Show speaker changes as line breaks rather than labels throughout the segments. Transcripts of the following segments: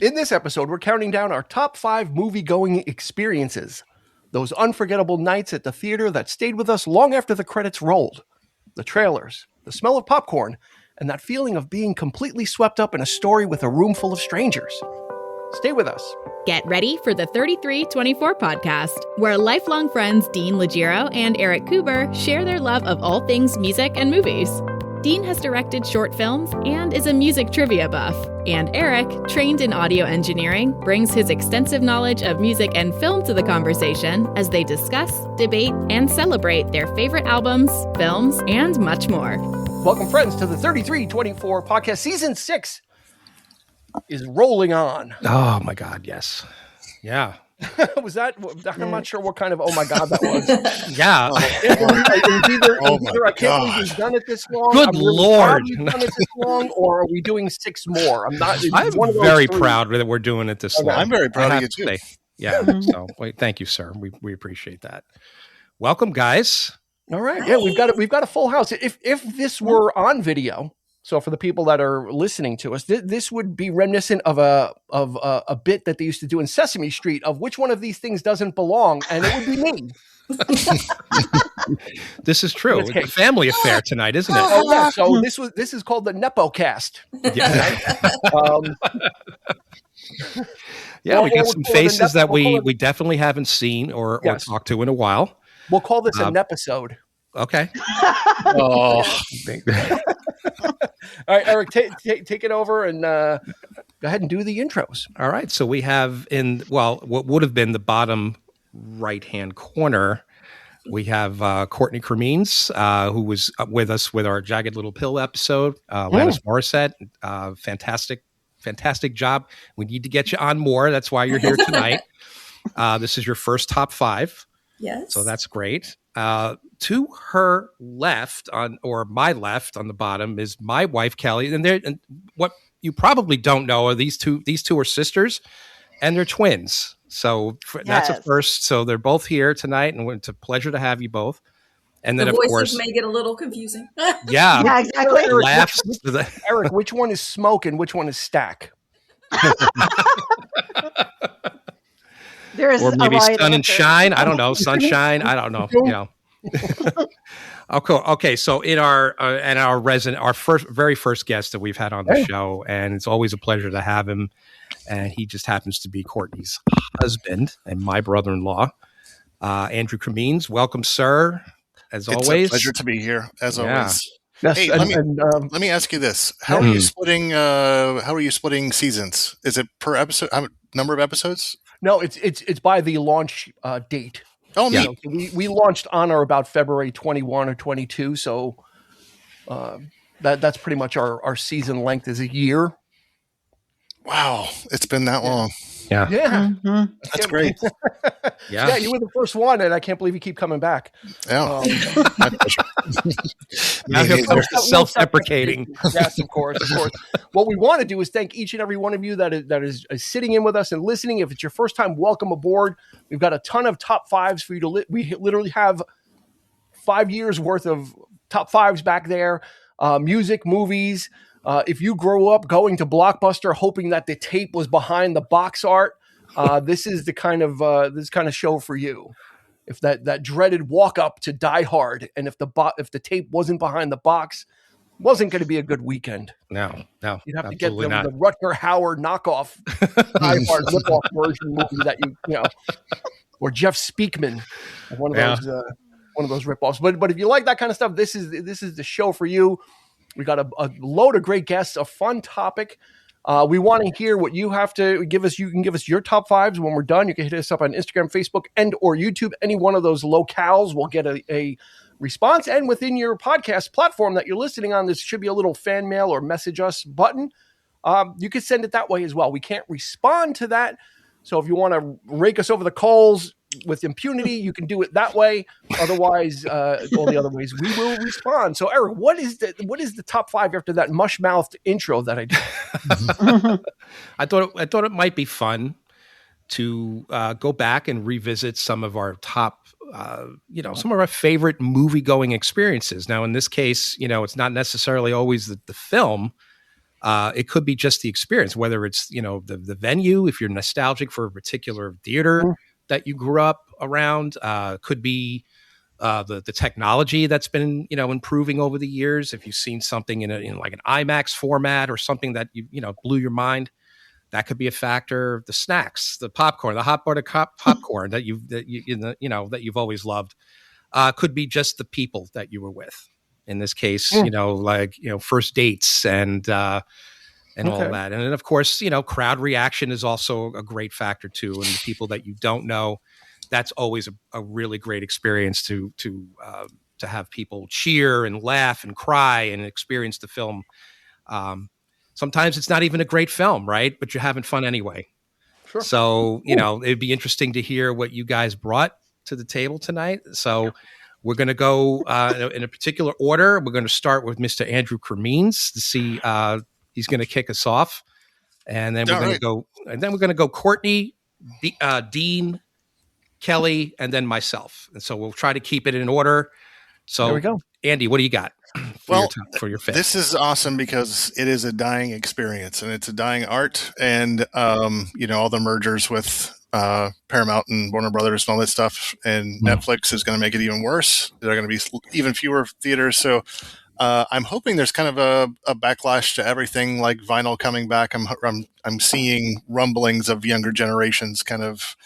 In this episode, we're counting down our top 5 movie-going experiences. Those unforgettable nights at the theater that stayed with us long after the credits rolled. The trailers, the smell of popcorn, and that feeling of being completely swept up in a story with a room full of strangers. Stay with us.
Get ready for the 3324 podcast, where lifelong friends Dean Legiro and Eric Kuber share their love of all things music and movies. Dean has directed short films and is a music trivia buff. And Eric, trained in audio engineering, brings his extensive knowledge of music and film to the conversation as they discuss, debate, and celebrate their favorite albums, films, and much more.
Welcome, friends, to the 3324 podcast. Season 6 is rolling on.
Oh, my God, yes. Yeah.
Was that? I'm not sure what kind of, oh my God, that was.
Yeah.
I can't believe we've done it this long.
Good Lord.
We've done it this long, or are we doing 6 more? I'm
very proud that we're doing it this long.
I'm very proud of you, too.
Yeah. So thank you, sir. We appreciate that. Welcome, guys.
All right. Yeah, we've got a full house. If this were on video, so for the people that are listening to us, this would be reminiscent of a bit that they used to do in Sesame Street of which one of these things doesn't belong, and it would be me.
This is true. It's a family affair tonight, isn't it?
Oh yeah. So this is called the Nepo cast.
Yeah. Yeah, we got some faces that we definitely haven't seen or talked to in a while.
We'll call this an episode.
Okay.
Oh. All right, Eric, take it over and go ahead and do the intros.
All right. So we have what would have been the bottom right-hand corner, we have Courtney Cremines, who was with us with our Jagged Little Pill episode. Alanis Morissette, fantastic job. We need to get you on more. That's why you're here tonight. This is your first top 5.
Yes.
So that's great. To her left my left on the bottom is my wife, Kelly. And what you probably don't know are these two are sisters and they're twins. So that's a first. So they're both here tonight and it's a pleasure to have you both. And then
the
of
voices
course
may get a little confusing.
Yeah,
exactly. Eric, which one is Smoke and which one is Stack?
There is,
or maybe Sun and Shine. I don't know. Sunshine. I don't know. You know. Okay. So in our very first guest that we've had on the show, and it's always a pleasure to have him. And he just happens to be Courtney's husband and my brother-in-law, Andrew Cremines. Welcome, sir. It's always
a pleasure to be here. As always.
Yes,
hey, let me ask you this: How are you splitting? How are you splitting seasons? Is it per episode? Number of episodes?
No, it's by the launch date.
Oh, neat.
So we launched on or about February 21 or 22. So that's pretty much our season length is a year.
Wow, it's been that long.
Yeah.
Mm-hmm.
That's great.
Yeah, you were the first one, and I can't believe you keep coming back.
Yeah, my pleasure.
Now you're self-deprecating.
Yes, of course. What we want to do is thank each and every one of you that is sitting in with us and listening. If it's your first time, welcome aboard. We've got a ton of top 5s for you to we literally have 5 years worth of top 5s back there. Music, movies. If you grow up going to Blockbuster hoping that the tape was behind the box art, this is the kind of show for you. If that dreaded walk up to Die Hard, and if the tape wasn't behind the box, wasn't going to be a good weekend.
No,
you'd have to get the Rutger Hauer knockoff Die Hard ripoff version movie that you know, or Jeff Speakman, one of those ripoffs. But if you like that kind of stuff, this is the show for you. We got a load of great guests, a fun topic. We want to hear what you have to give us. You can give us your top 5s when we're done. You can hit us up on Instagram, Facebook, and or YouTube. Any one of those locales will get a response. And within your podcast platform that you're listening on, there should be a little fan mail or message us button. You can send it that way as well. We can't respond to that. So if you want to rake us over the coals with impunity, you can do it that way. Otherwise, all the other ways we will respond. So, Eric, what is the top 5 after that mush-mouthed intro that I did?
I thought it might be fun to go back and revisit some of our top, some of our favorite movie-going experiences. Now, in this case, it's not necessarily always the film. It could be just the experience, whether it's, the venue, if you're nostalgic for a particular theater that you grew up around, could be the technology that's been, improving over the years. If you've seen something in like an IMAX format or something that blew your mind, that could be a factor. The snacks, the popcorn, the hot butter popcorn that you've always loved, could be just the people that you were with. In this case, first dates and all that. And then, of course, crowd reaction is also a great factor too. And the people that you don't know, that's always a really great experience to have people cheer and laugh and cry and experience the film. Sometimes it's not even a great film, right? But you're having fun anyway.
Sure.
So, it'd be interesting to hear what you guys brought to the table tonight. So we're going to go in a particular order. We're going to start with Mr. Andrew Cremines to see he's going to kick us off. And then we're going to go Courtney, Dean, Kelly, and then myself. And so we'll try to keep it in order. So
there we go.
Andy, what do you got for your fifth?
This is awesome because it is a dying experience and it's a dying art. And, all the mergers with Paramount and Warner Brothers and all that stuff. And Netflix is going to make it even worse. There are going to be even fewer theaters. So I'm hoping there's kind of a backlash to everything, like vinyl coming back. I'm seeing rumblings of younger generations kind of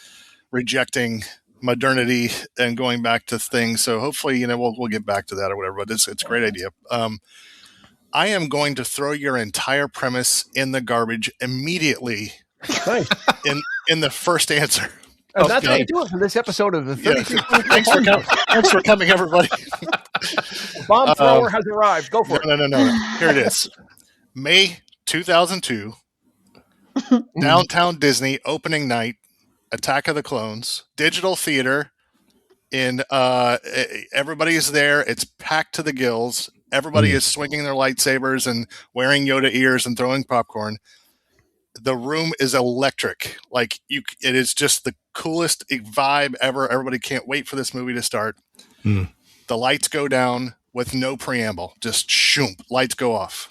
rejecting modernity and going back to things. So hopefully, we'll get back to that or whatever, but it's a great idea. I am going to throw your entire premise in the garbage immediately in the first answer.
And that's how you do it for this episode of the 33.
Thanks for coming, everybody.
Bomb thrower has arrived. Go for it.
No. Here it is. May 2002, Downtown Disney opening night, Attack of the Clones, digital theater. Everybody's there. It's packed to the gills. Everybody is swinging their lightsabers and wearing Yoda ears and throwing popcorn. The room is electric. It is just the coolest vibe ever. Everybody can't wait for this movie to start. The lights go down with no preamble. Just shoomp, lights go off.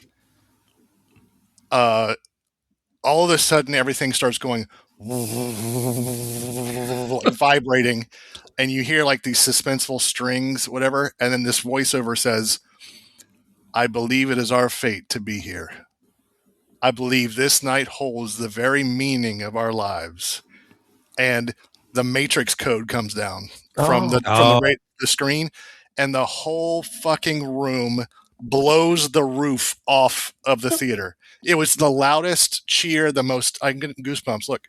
All of a sudden, everything starts going vibrating, and you hear like these suspenseful strings, whatever, and then this voiceover says, "I believe it is our fate to be here. I believe this night holds the very meaning of our lives." And the Matrix code comes down from the screen, and the whole fucking room blows the roof off of the theater. It was the loudest cheer, I'm getting goosebumps. Look,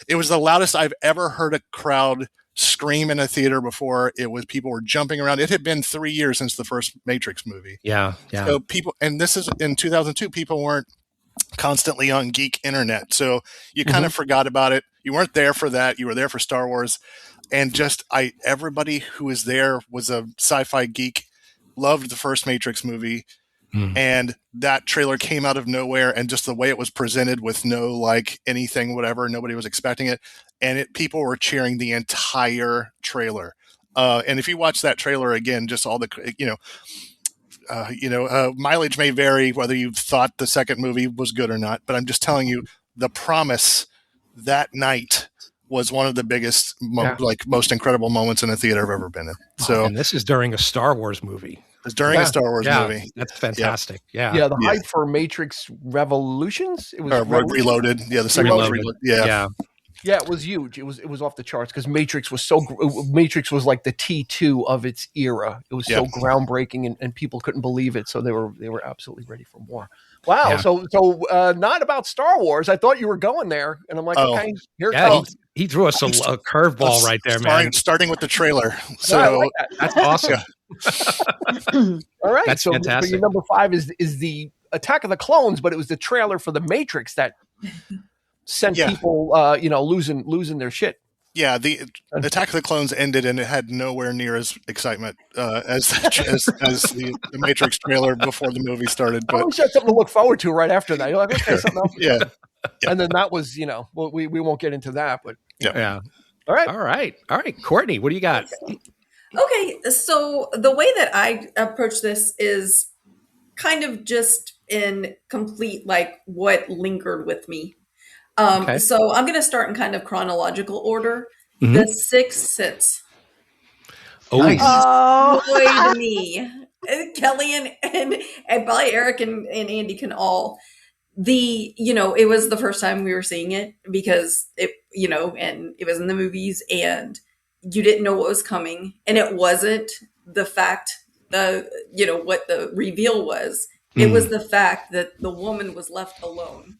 it was the loudest I've ever heard a crowd scream in a theater before. People were jumping around. It had been 3 years since the first Matrix movie.
Yeah.
So and this is in 2002, people weren't constantly on geek internet. So you kind of forgot about it. You weren't there for that. You were there for Star Wars. And everybody who was there was a sci-fi geek, loved the first Matrix movie. And that trailer came out of nowhere, and just the way it was presented with no anything, whatever, nobody was expecting it. And people were cheering the entire trailer. And if you watch that trailer again, just all the, mileage may vary whether you thought the second movie was good or not, but I'm just telling you, the promise that night was one of the biggest, most incredible moments in a theater I've ever been in. So,
and this is during a Star Wars movie.
It's during a Star Wars movie.
That's fantastic. Yeah.
The hype for Matrix Revolutions. It was
Reloaded. Yeah, the second one was Reloaded. Yeah.
Yeah, it was huge. It was off the charts because Matrix was like the T2 of its era. It was so groundbreaking, and people couldn't believe it. So they were absolutely ready for more. Wow. Yeah. So not about Star Wars. I thought you were going there, and I'm like, okay, here it comes.
He threw us a curveball right there, man.
Starting with the trailer. So
that's awesome.
All right.
That's fantastic.
So your number 5 is the Attack of the Clones, but it was the trailer for the Matrix that sent people, losing their shit.
Yeah, the Attack of the Clones ended, and it had nowhere near as excitement as the Matrix trailer before the movie started. But
at least you had something to look forward to right after that. You're like, okay, something else.
Yeah.
And then that was, we won't get into that, but
yeah.
All right,
Courtney, what do you got?
Okay, so the way that I approach this is kind of just in complete, like, what lingered with me.
Okay.
So I'm going to start in kind of chronological order.
Mhm.
The Sixth Sense.
Oh,
Nice.
Destroyed me. Kelly and probably Eric and Andy can all. It was the first time we were seeing it because and it was in the movies and you didn't know what was coming. And it wasn't the fact, what the reveal was. It was the fact that the woman was left alone.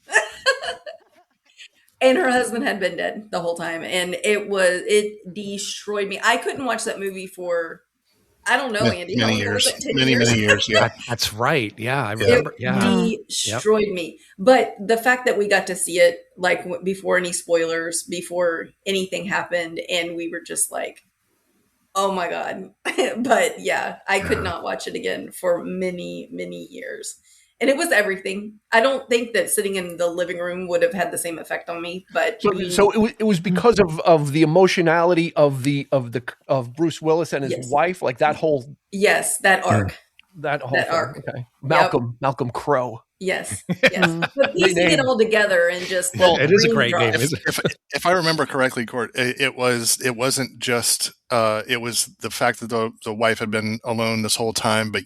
And her husband had been dead the whole time. And it destroyed me. I couldn't watch that movie for, I don't know, Andy.
Many years. Many years. Yeah.
That's right. Yeah. I remember.
It destroyed me. But the fact that we got to see it, like, before any spoilers, before anything happened, and we were just like, oh my God. But yeah, I could not watch it again for many, many years. And it was everything. I don't think that sitting in the living room would have had the same effect on me. But
so it was because of the emotionality of Bruce Willis and his wife, like that whole
that arc.
That whole arc. Okay. Malcolm Crowe.
Yes. But piecing it all together and just
it is a great name.
If I remember correctly, Court, it wasn't just it was the fact that the wife had been alone this whole time, but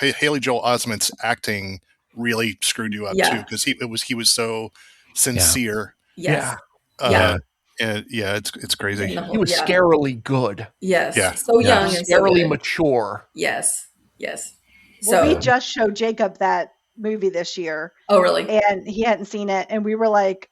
Haley Joel Osment's acting really screwed you up too, because he was so sincere.
Yes.
And it's crazy.
He was scarily good.
Yes.
Yeah.
So young and
scarily mature.
Yes.
Well, we just showed Jacob that movie this year.
Oh, really?
And he hadn't seen it, and we were like,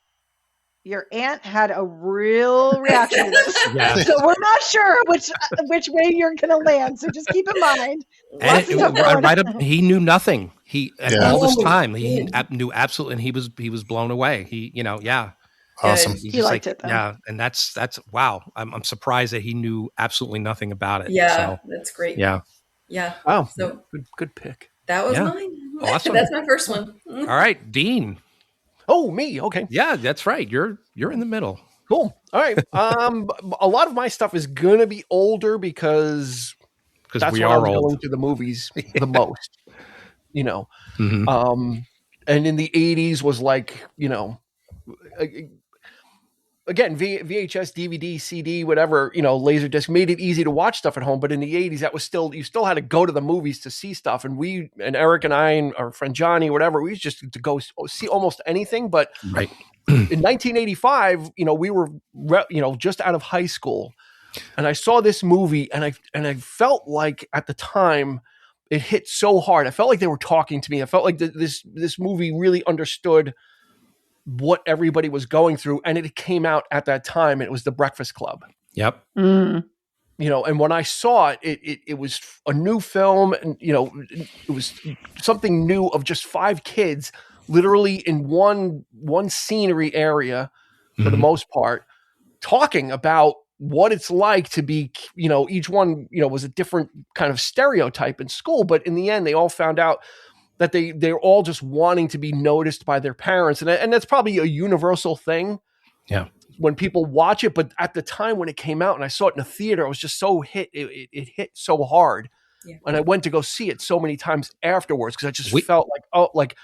your aunt had a real reaction to this. So we're not sure which way you're gonna land, so just keep in mind.
And he knew nothing. All this time he knew absolutely, and he was blown away.
Awesome.
He liked it though.
Yeah, and that's wow. I'm surprised that he knew absolutely nothing about it.
Yeah, that's great.
Yeah.
Wow.
So
good pick.
That was mine.
Awesome.
That's my first one.
All right, Dean.
Oh, me. Okay.
Yeah, that's right. You're in the middle.
Cool. All right. A lot of my stuff is gonna be older because that's
we
when
are
I was
old.
going to the movies the most.
Mm-hmm.
And in the 80s was like, again, VHS, DVD, CD, whatever, Laserdisc made it easy to watch stuff at home. But in the 80s, that was you still had to go to the movies to see stuff. And Eric and I and our friend Johnny, whatever, we used just to go see almost anything. But
right.
In 1985, we were, just out of high school. And I saw this movie and I felt like at the time it hit so hard. I felt like they were talking to me. I felt like this movie really understood what everybody was going through, and it came out at that time. It was The Breakfast Club.
Yep.
And when I saw it was a new film, and it was something new of just 5 kids literally in one scenery area for the most part, talking about what it's like to be, each one, was a different kind of stereotype in school, but in the end they all found out that they're all just wanting to be noticed by their parents. And that's probably a universal thing.
Yeah.
When people watch it, but at the time when it came out and I saw it in a theater, I was just so it hit so hard.
Yeah.
And I went to go see it so many times afterwards because I just felt like,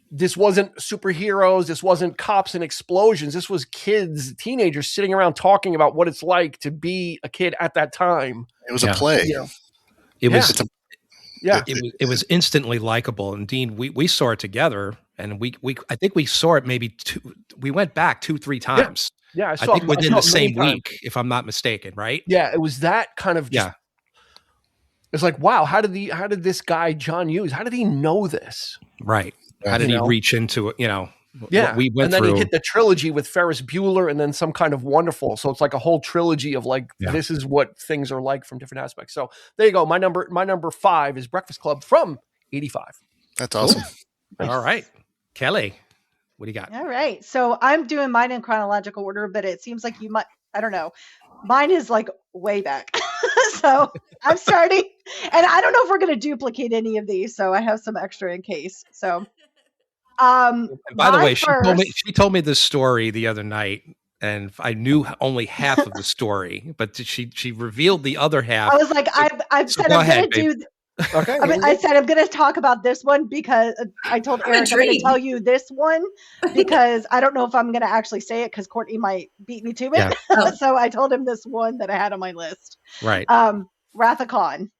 this wasn't superheroes. This wasn't cops and explosions. This was kids, teenagers sitting around talking about what it's like to be a kid at that time.
It was a play.
It was. It was instantly likable. And Dean, we saw it together, and I think we saw it maybe we went back 2-3 times.
Yeah,
I think within the same week, if I'm not mistaken, right?
Yeah, it was that kind of just, it's like, wow, how did this guy John Hughes, how did he know this?
Right. How did he reach into it?
Yeah,
what we went
and then
through.
he hit the trilogy with Ferris Bueller, and then Some Kind of Wonderful. So it's like a whole trilogy of this is what things are like from different aspects. So there you go. My number 5 is Breakfast Club from '85.
That's awesome.
Cool. All right, Kelly, what do you got?
All right, so I'm doing mine in chronological order, but it seems like you might. I don't know. Mine is like way back, so I'm starting, and I don't know if we're going to duplicate any of these. So I have some extra in case. So.
And by the way, she told me this story the other night, and I knew only half of the story, but she revealed the other half.
I was like, I've said I'm going to do.
Okay.
I said I'm going to talk about this one because I told Eric I'm going to tell you this one because I don't know if I'm going to actually say it because Courtney might beat me to it.
Yeah.
Oh.
So I told him this one that I had on my list.
Right.
Wrath of Khan.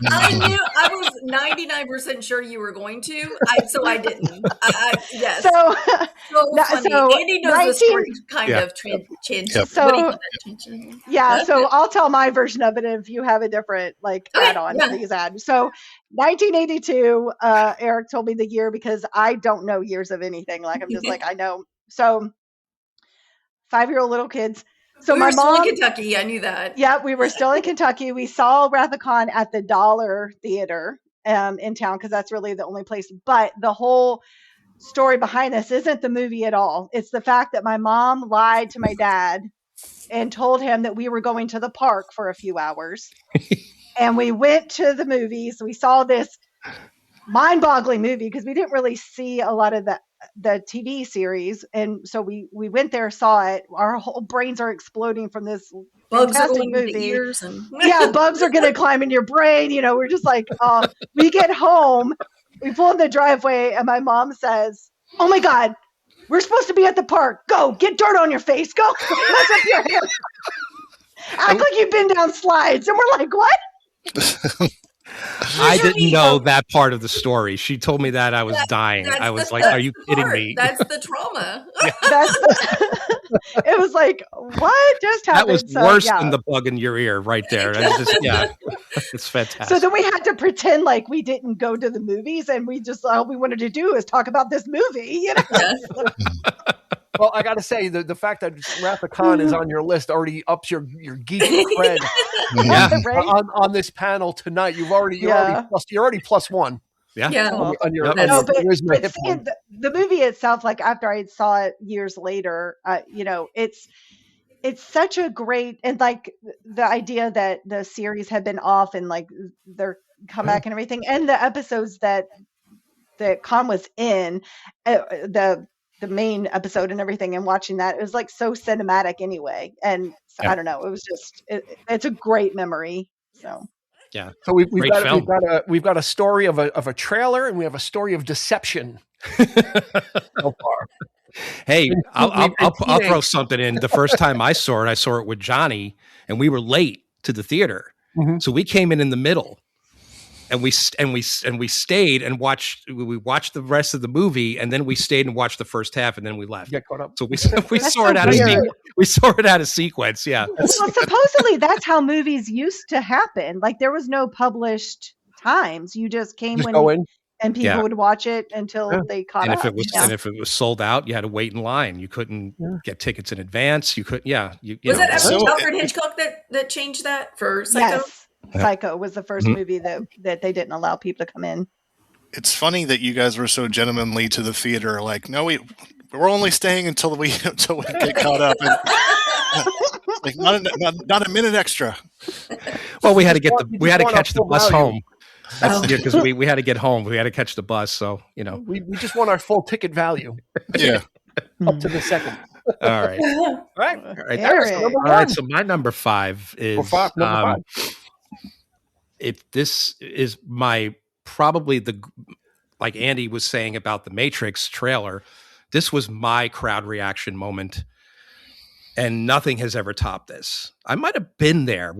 I knew I was 99% sure you were going to, so I didn't. Yes.
So
funny. Andy knows the story kind of
Yeah, so I'll tell my version of it if you have a different add-on, please add. So 1982, Eric told me the year because I don't know years of anything. I'm just I know. So 5-year-old little kids. So
we were still in Kentucky. I knew that.
Yeah, we were still in Kentucky. We saw Wrath of Khan at the Dollar Theater in town because that's really the only place. But the whole story behind this isn't the movie at all. It's the fact that my mom lied to my dad and told him that we were going to the park for a few hours. And we went to the movies. We saw this mind-boggling movie because we didn't really see a lot of the TV series, and so we went there, saw it. Our whole brains are exploding from this fantastic movie. Yeah, bugs are going to climb in your brain. We're just we get home, we pull in the driveway, and my mom says, "Oh my God, we're supposed to be at the park. Go get dirt on your face. Go mess up your hair. Act like you've been down slides." And we're like, "What?"
I didn't know that part of the story. She told me that I was dying. I was like, "Are you kidding me?"
That's the trauma.
It was like, what just happened?
That was worse than the bug in your ear right there. It's fantastic.
So then we had to pretend like we didn't go to the movies, and we just all we wanted to do is talk about this movie.
Well, I got to say, the fact that Wrath of Khan is on your list already ups your geek cred on this panel tonight. You're already plus one.
Yeah.
On your
the movie itself, after I saw it years later, it's such a great, and the idea that the series had been off and their comeback and everything, and the episodes that Khan was in, the main episode and everything, and watching that, it was so cinematic anyway. And I don't know, it was just it's a great memory. So
yeah.
So we've got a story of a trailer, and we have a story of deception so far.
Hey, I'll throw something in. The first time I saw it with Johnny, and we were late to the theater, so we came in the middle. And we stayed and watched. We watched the rest of the movie, and then we stayed and watched the first half, and then we left.
Get caught up.
So we saw it out of sequence. We saw it out of sequence. Yeah.
Well, supposedly that's how movies used to happen. There was no published times. You just came and people would watch it until they caught up.
And if it was sold out, you had to wait in line. You couldn't get tickets in advance. You couldn't. Yeah.
Was that Alfred Hitchcock that changed that for Psycho?
Yes. Psycho was the first movie that they didn't allow people to come in.
It's funny that you guys were so gentlemanly to the theater. No, we're only staying until we get caught up. And, not a minute extra.
Well, we had to catch the bus home. Because we had to get home. We had to catch the bus. So
we just want our full ticket value.
Yeah,
up to the second.
All right.
All right.
All right. So my number 5 is
number 5.
If this is probably like Andy was saying about the Matrix trailer, this was my crowd reaction moment, and nothing has ever topped this. I might have been there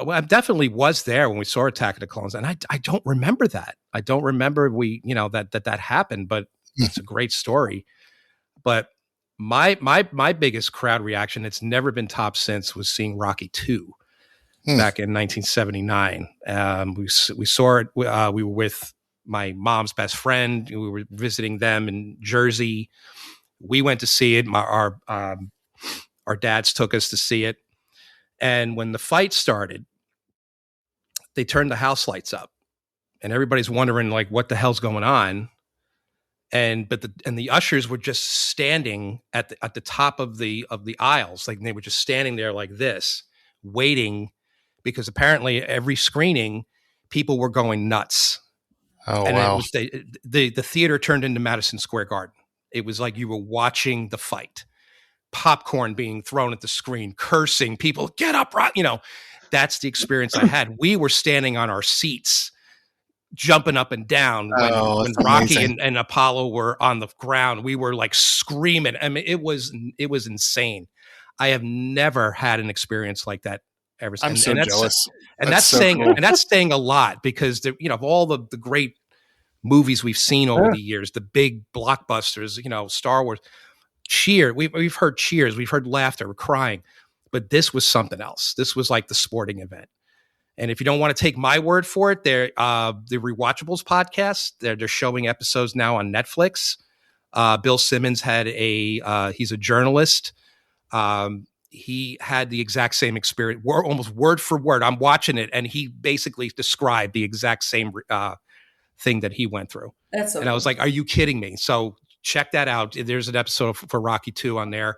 I definitely was there when we saw Attack of the Clones, and I don't remember that. I don't remember that happened, but it's a great story. But my biggest crowd reaction, it's never been topped since, was seeing Rocky 2. Back in 1979. We saw it. We were with my mom's best friend. We were visiting them in Jersey. We went to see it. Our dads took us to see it. And when the fight started, they turned the house lights up, and everybody's wondering what the hell's going on. And the ushers were just standing at the top of the aisles, they were just standing there like this, waiting. Because apparently every screening, people were going nuts.
Oh,
and
wow.
It was the theater turned into Madison Square Garden. It was like you were watching the fight. Popcorn being thrown at the screen, cursing, people, get up, right? that's the experience I had. We were standing on our seats, jumping up and down when Rocky and Apollo were on the ground. We were like screaming. I mean, it was insane. I have never had an experience like that ever.
I'm so jealous.
And that's so saying cool. And that's saying a lot, because of all the great movies we've seen over the years, the big blockbusters, Star Wars, we've heard cheers, we've heard laughter, we're crying, but this was something else. This was like the sporting event. And if you don't want to take my word for it, the Rewatchables podcast, they're showing episodes now on Netflix. Bill Simmons he's a journalist. He had the exact same experience, almost word for word. I'm watching it, and he basically described the exact same thing that he went through.
That's so
cool. I was like, are you kidding me? So check that out. There's an episode for Rocky 2 on there.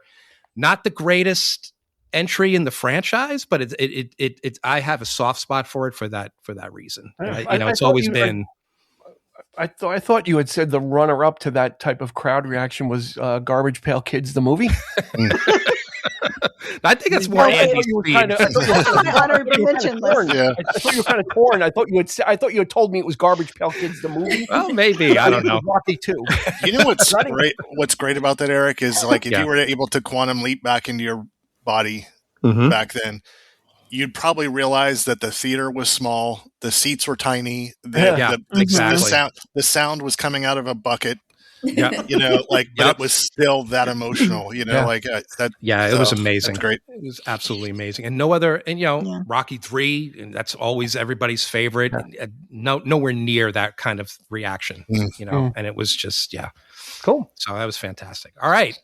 Not the greatest entry in the franchise, but it I have a soft spot for it for that reason. It's always been.
I thought you had said the runner up to that type of crowd reaction was Garbage Pail Kids, the movie.
I think it's more Andy's speed.
I thought you were kind of torn. I thought you had told me it was Garbage Pail Kids, the movie.
Well, maybe. I don't know.
Rocky 2.
You know what's great? What's great about that, Eric, is like if you were able to quantum leap back into your body back then, you'd probably realize that the theater was small, the seats were tiny, the sound was coming out of a bucket. Yeah, but it was still that emotional. That. Yeah,
it was amazing.
That's great.
It was absolutely amazing, and no other. And Rocky 3, and that's always everybody's favorite. Yeah. Nowhere near that kind of reaction. And it was just
cool.
So that was fantastic. All right,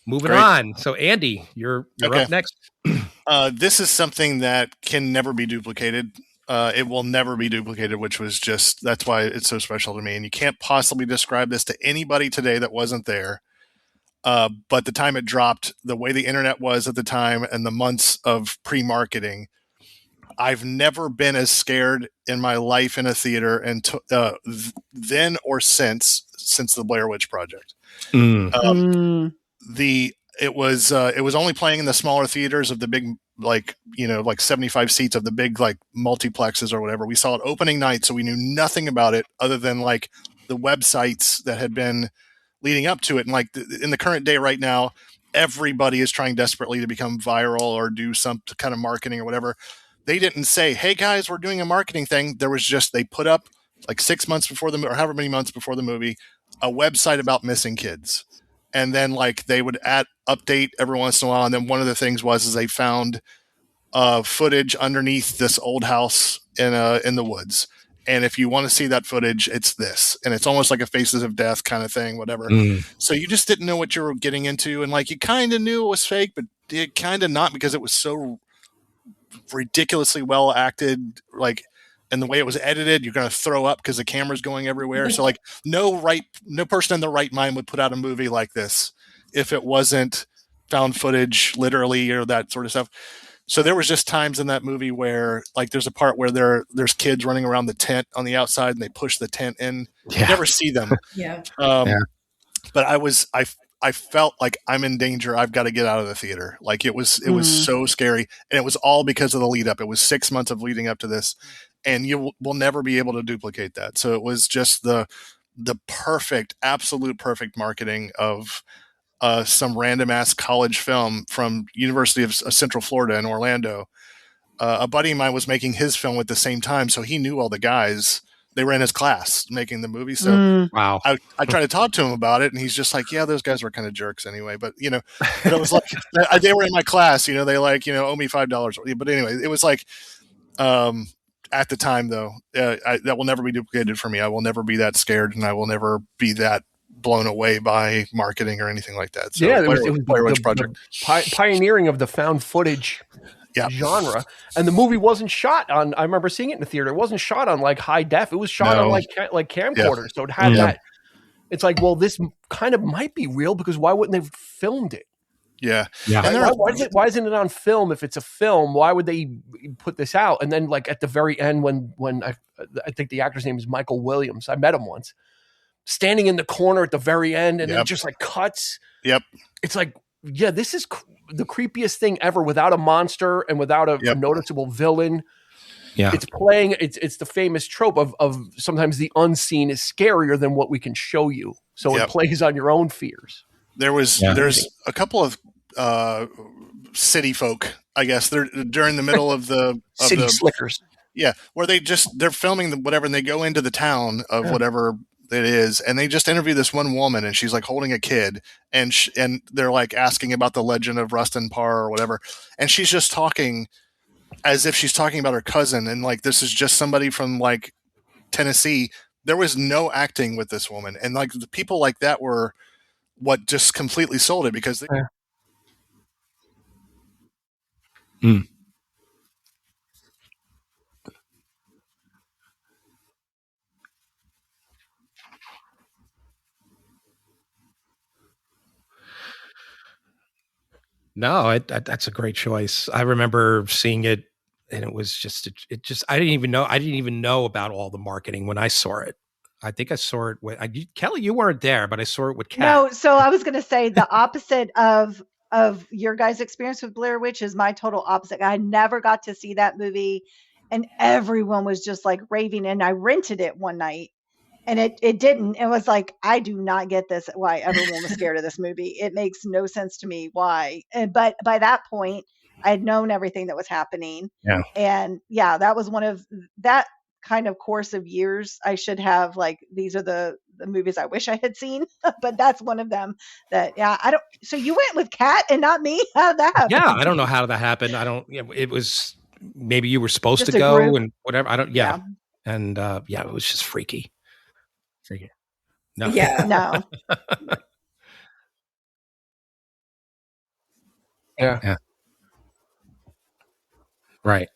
moving on. So Andy, you're up next.
This is something that can never be duplicated. It will never be duplicated, which was that's why it's so special to me. And you can't possibly describe this to anybody today that wasn't there. But the time it dropped, the way the internet was at the time, and the months of pre-marketing, I've never been as scared in my life in a theater then or since the Blair Witch Project. It was only playing in the smaller theaters of the big, like 75 seats of the big, like, multiplexes or whatever. We saw it opening night, so we knew nothing about it other than like the websites that had been leading up to it. And like in the current day right now, everybody is trying desperately to become viral or do some kind of marketing or whatever. They didn't say, hey guys, we're doing a marketing thing. There was just, they put up like 6 months before the, or however many months before the movie, a website about missing kids. And then like they would update every once in a while. And then one of the things was they found footage underneath this old house in the woods. And if you want to see that footage, it's this. And it's almost like a Faces of Death kind of thing, whatever. So you just didn't know what you were getting into. And like you kind of knew it was fake, but it kind of not, because it was so ridiculously well acted. Like, and the way it was edited, you're going to throw up because the camera's going everywhere. So like no person in their right mind would put out a movie like this if it wasn't found footage, literally, or that sort of stuff. So there was just times in that movie where like there's a part where there's kids running around the tent on the outside and they push the tent in. You never see them. But I felt like I'm in danger. I've got to get out of the theater. Like it was so scary. And it was all because of the lead up. It was 6 months of leading up to this. And you will never be able to duplicate that. So it was just the absolute perfect marketing of some random ass college film from University of Central Florida in Orlando. A buddy of mine was making his film at the same time, so he knew all the guys. They were in his class making the movie. So
wow.
I tried to talk to him about it, and he's just like, yeah, those guys were kind of jerks anyway. But but it was like they were in my class. They like owe me $5. But anyway, it was like. At the time, though, that will never be duplicated for me. I will never be that scared, and I will never be that blown away by marketing or anything like that. So,
it was Blair Witch Project, pioneering of the found footage genre. And the movie wasn't shot on. I remember seeing it in the theater. It wasn't shot on like high def. It was shot on like camcorders. So it had that. It's like, well, this kind of might be real, because why wouldn't they have filmed it?
Yeah.
And why isn't it on film? If it's a film, why would they put this out? And then like at the very end, when I think the actor's name is Michael Williams. I met him once, standing in the corner at the very end, and then just like cuts.
Yep.
It's like, this is the creepiest thing ever without a monster and without a noticeable villain.
Yeah.
It's playing, it's the famous trope of sometimes the unseen is scarier than what we can show you. So it plays on your own fears.
There's a couple of city folk, I guess. They're during the middle of the
city slickers.
Yeah, where they're filming whatever, and they go into the town of whatever it is, and they just interview this one woman, and she's like holding a kid, and they're like asking about the legend of Rustin Parr or whatever, and she's just talking as if she's talking about her cousin, and like this is just somebody from like Tennessee. There was no acting with this woman, and like the people like that were what just completely sold it because they.
No, that's a great choice. I remember seeing it, and it was just I didn't even know about all the marketing when I saw it. I think I saw it with Kelly. You weren't there, but I saw it with Kat.
No, so I was going to say the opposite of your guys' experience with Blair Witch is my total opposite. I never got to see that movie, and everyone was just like raving. And I rented it one night, and it didn't. It was like, I do not get this. Why everyone was scared of this movie? It makes no sense to me. Why? But by that point, I had known everything that was happening.
Yeah,
and that was one of that kind of course of years. I should have like, these are the movies I wish I had seen, but that's one of them that, I don't. So you went with Kat and not me? How did that happen?
Yeah, I don't know how that happened. I don't. It was maybe you were supposed
Just
to
a
go
group.
and whatever. I don't. Yeah, and it was just freaky. No.
Yeah, no.
Yeah.
Right.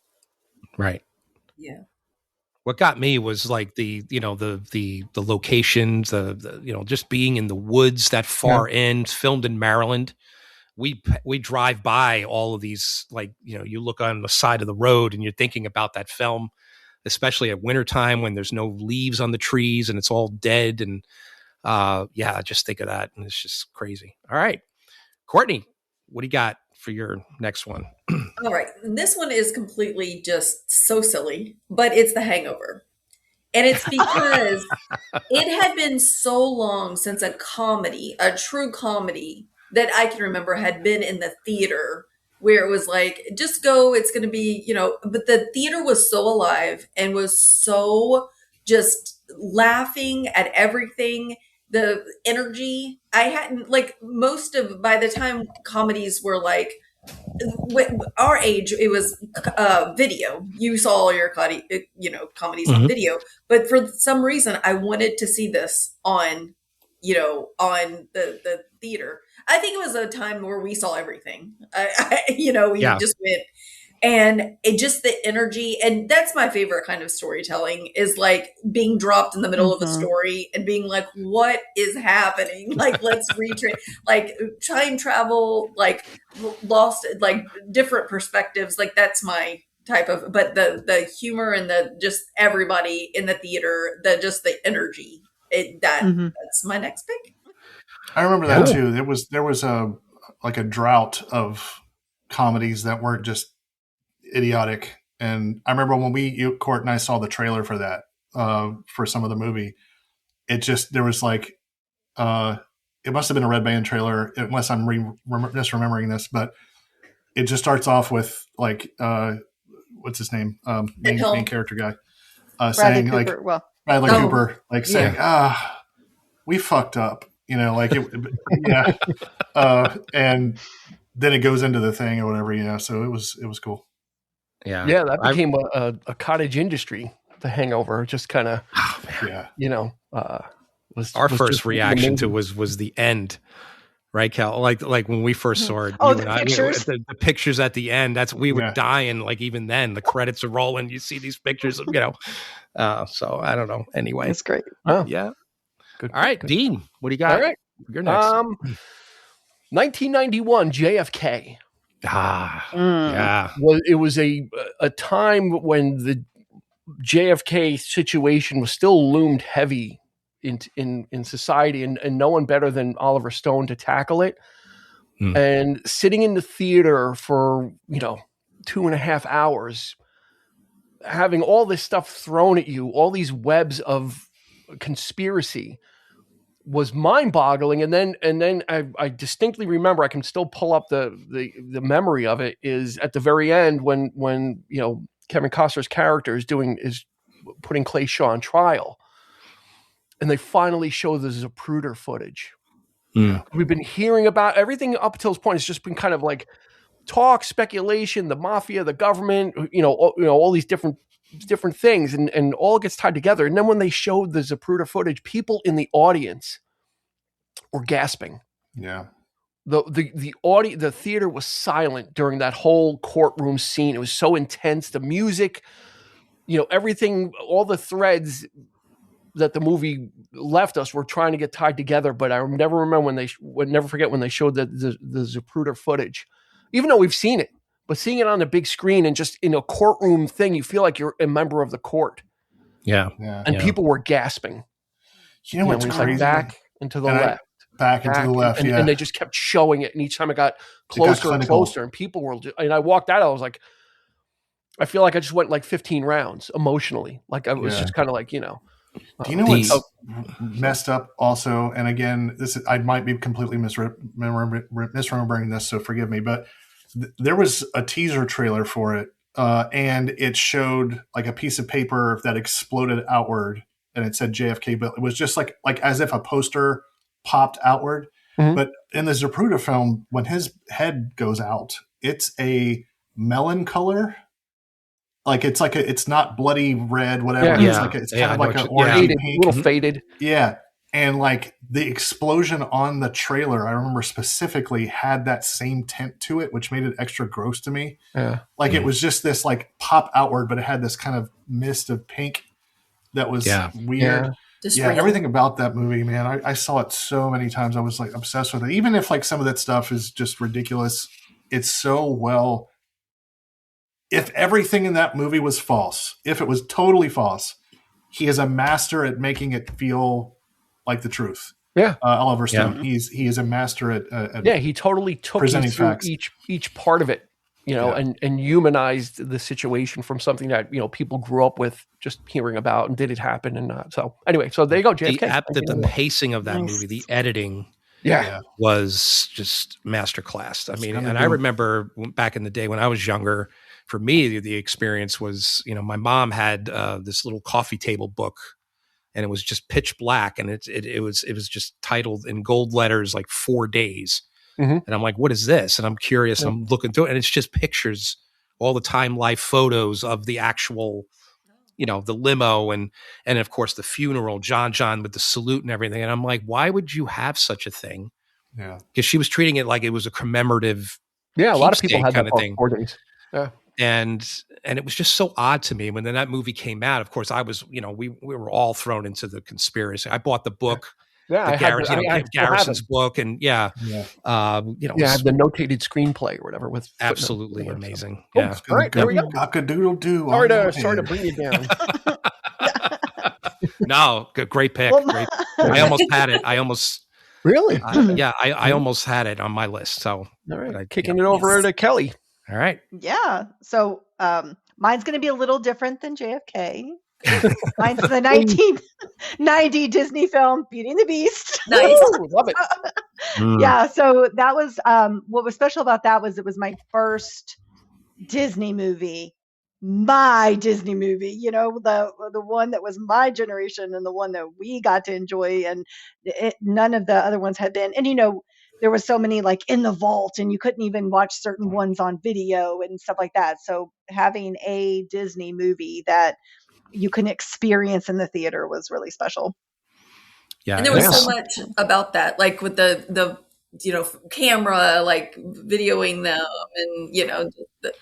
Yeah.
What got me was like the locations, the just being in the woods that far in, filmed in Maryland. We drive by all of these, like, you look on the side of the road and you're thinking about that film, especially at wintertime when there's no leaves on the trees and it's all dead. And just think of that. And it's just crazy. All right, Courtney, what do you got for your next one?
All right. This one is completely just so silly, but it's The Hangover. And it's because it had been so long since a true comedy that I can remember had been in the theater where it was like, just go, it's going to be, but the theater was so alive and was so just laughing at everything. The energy I hadn't, like, by the time comedies were like, our age, it was video. You saw all your comedies on video, but for some reason, I wanted to see this on the theater. I think it was a time where we saw everything. We just went, and it just the energy, and that's my favorite kind of storytelling, is like being dropped in the middle of a story and being like, what is happening? Like, let's like time travel, like lost, like different perspectives. Like that's my type of, but the humor and the just everybody in the theater, the energy, that's my next pick.
I remember that too. There was a drought of comedies that weren't just idiotic. And I remember when Court and I saw the trailer for that, for some of the movie, there was like, it must have been a Red Band trailer, unless I'm misremembering this, but it just starts off with like, what's his name? Main character guy, saying Cooper, like, Bradley Cooper, like saying, we fucked up, like it, and then it goes into the thing or whatever, so it was cool.
Yeah, that became a cottage industry. The Hangover, just kind of, was
our first reaction to was the end, right, Cal? Like when we first saw it.
Oh, the pictures,
the pictures at the end. We were dying. Like even then, the credits are rolling. You see these pictures of So I don't know. Anyway,
that's great.
Oh.
Yeah.
Good.
All right,
good.
Dean, what do you got?
All right,
you're next.
1991 JFK.
Yeah.
Well, it was a time when the JFK situation was still loomed heavy in society, and no one better than Oliver Stone to tackle it. And sitting in the theater for, 2.5 hours, having all this stuff thrown at you, all these webs of conspiracy, was mind-boggling. And then I distinctly remember, I can still pull up the memory of it, is at the very end when Kevin Costner's character is putting Clay Shaw on trial, and they finally show the Zapruder footage. We've been hearing about everything up until this point. It's just been kind of like talk, speculation, the mafia, the government, all these different things, and all gets tied together. And then when they showed the Zapruder footage, people in the audience were gasping.
Yeah.
The theater was silent during that whole courtroom scene. It was so intense. The music, everything, all the threads that the movie left us were trying to get tied together. But I never forget when they showed the Zapruder footage, even though we've seen it, but seeing it on the big screen and just in a courtroom thing, you feel like you're a member of the court.
Yeah.
And people were gasping.
You know what's crazy?
Like back and to the left.
Back into the left,
and they just kept showing it. And each time it got closer and closer, and people were, and I walked out, I was like, I feel like I just went like 15 rounds emotionally. Like I was just kind of like,
Do you know what's messed up also? And again, I might be completely misremembering this, so forgive me, but there was a teaser trailer for it, and it showed like a piece of paper that exploded outward, and it said JFK, but it was just like as if a poster popped outward. But in the Zapruder film, when his head goes out, it's a melon color. Like it's not bloody red, whatever. It's kind of like an orangey pink,
a little faded.
Yeah. And like the explosion on the trailer, I remember specifically had that same tint to it, which made it extra gross to me.
Yeah.
Like it was just this like pop outward, but it had this kind of mist of pink that was weird. Yeah, everything about that movie, man. I saw it so many times. I was like obsessed with it. Even if like some of that stuff is just ridiculous, it's so well. If everything in that movie was false, if it was totally false, he is a master at making it feel like the truth.
Yeah,
Oliver Stone. He is a master at
he totally took
presenting
you through
facts.
each part of it. And humanized the situation from something that, people grew up with, just hearing about, and did it happen? And so anyway, so there you go, JFK.
The pacing of that movie, the editing was just masterclass. I mean, and I remember back in the day when I was younger, for me, the experience was, my mom had this little coffee table book, and it was just pitch black, and it was just titled in gold letters, like 4 days. And I'm like, what is this? And I'm curious. And I'm looking through it, and it's just pictures, all the time life photos of the actual, the limo and of course the funeral, John with the salute and everything. And I'm like, why would you have such a thing?
Yeah,
because she was treating it like it was a commemotive.
Yeah, a lot of people had that thing. 4 days. Yeah.
And it was just so odd to me when that movie came out. Of course, I was, we were all thrown into the conspiracy. I bought the book.
Yeah,
Garrison's book, and I had
the notated screenplay or whatever with
absolutely amazing.
So. Yeah, all right, there we go.
Cock-a-doodle-doo.
Sorry to bring you down.
No, great pick. I almost had it.
Really?
I almost had it on my list. So
all right, kicking it over to Kelly.
All right.
Yeah. So mine's going to be a little different than JFK. Mine's the 1990 Disney film Beauty and the Beast.
Nice.
Love it.
Yeah, so that was what was special about that was it was my first Disney movie. My Disney movie, the one that was my generation and the one that we got to enjoy, and none of the other ones had been. And there was so many like in the vault, and you couldn't even watch certain ones on video and stuff like that. So having a Disney movie that you can experience in the theater was really special.
Yeah. And there was so much about that, like with the camera, like videoing them and,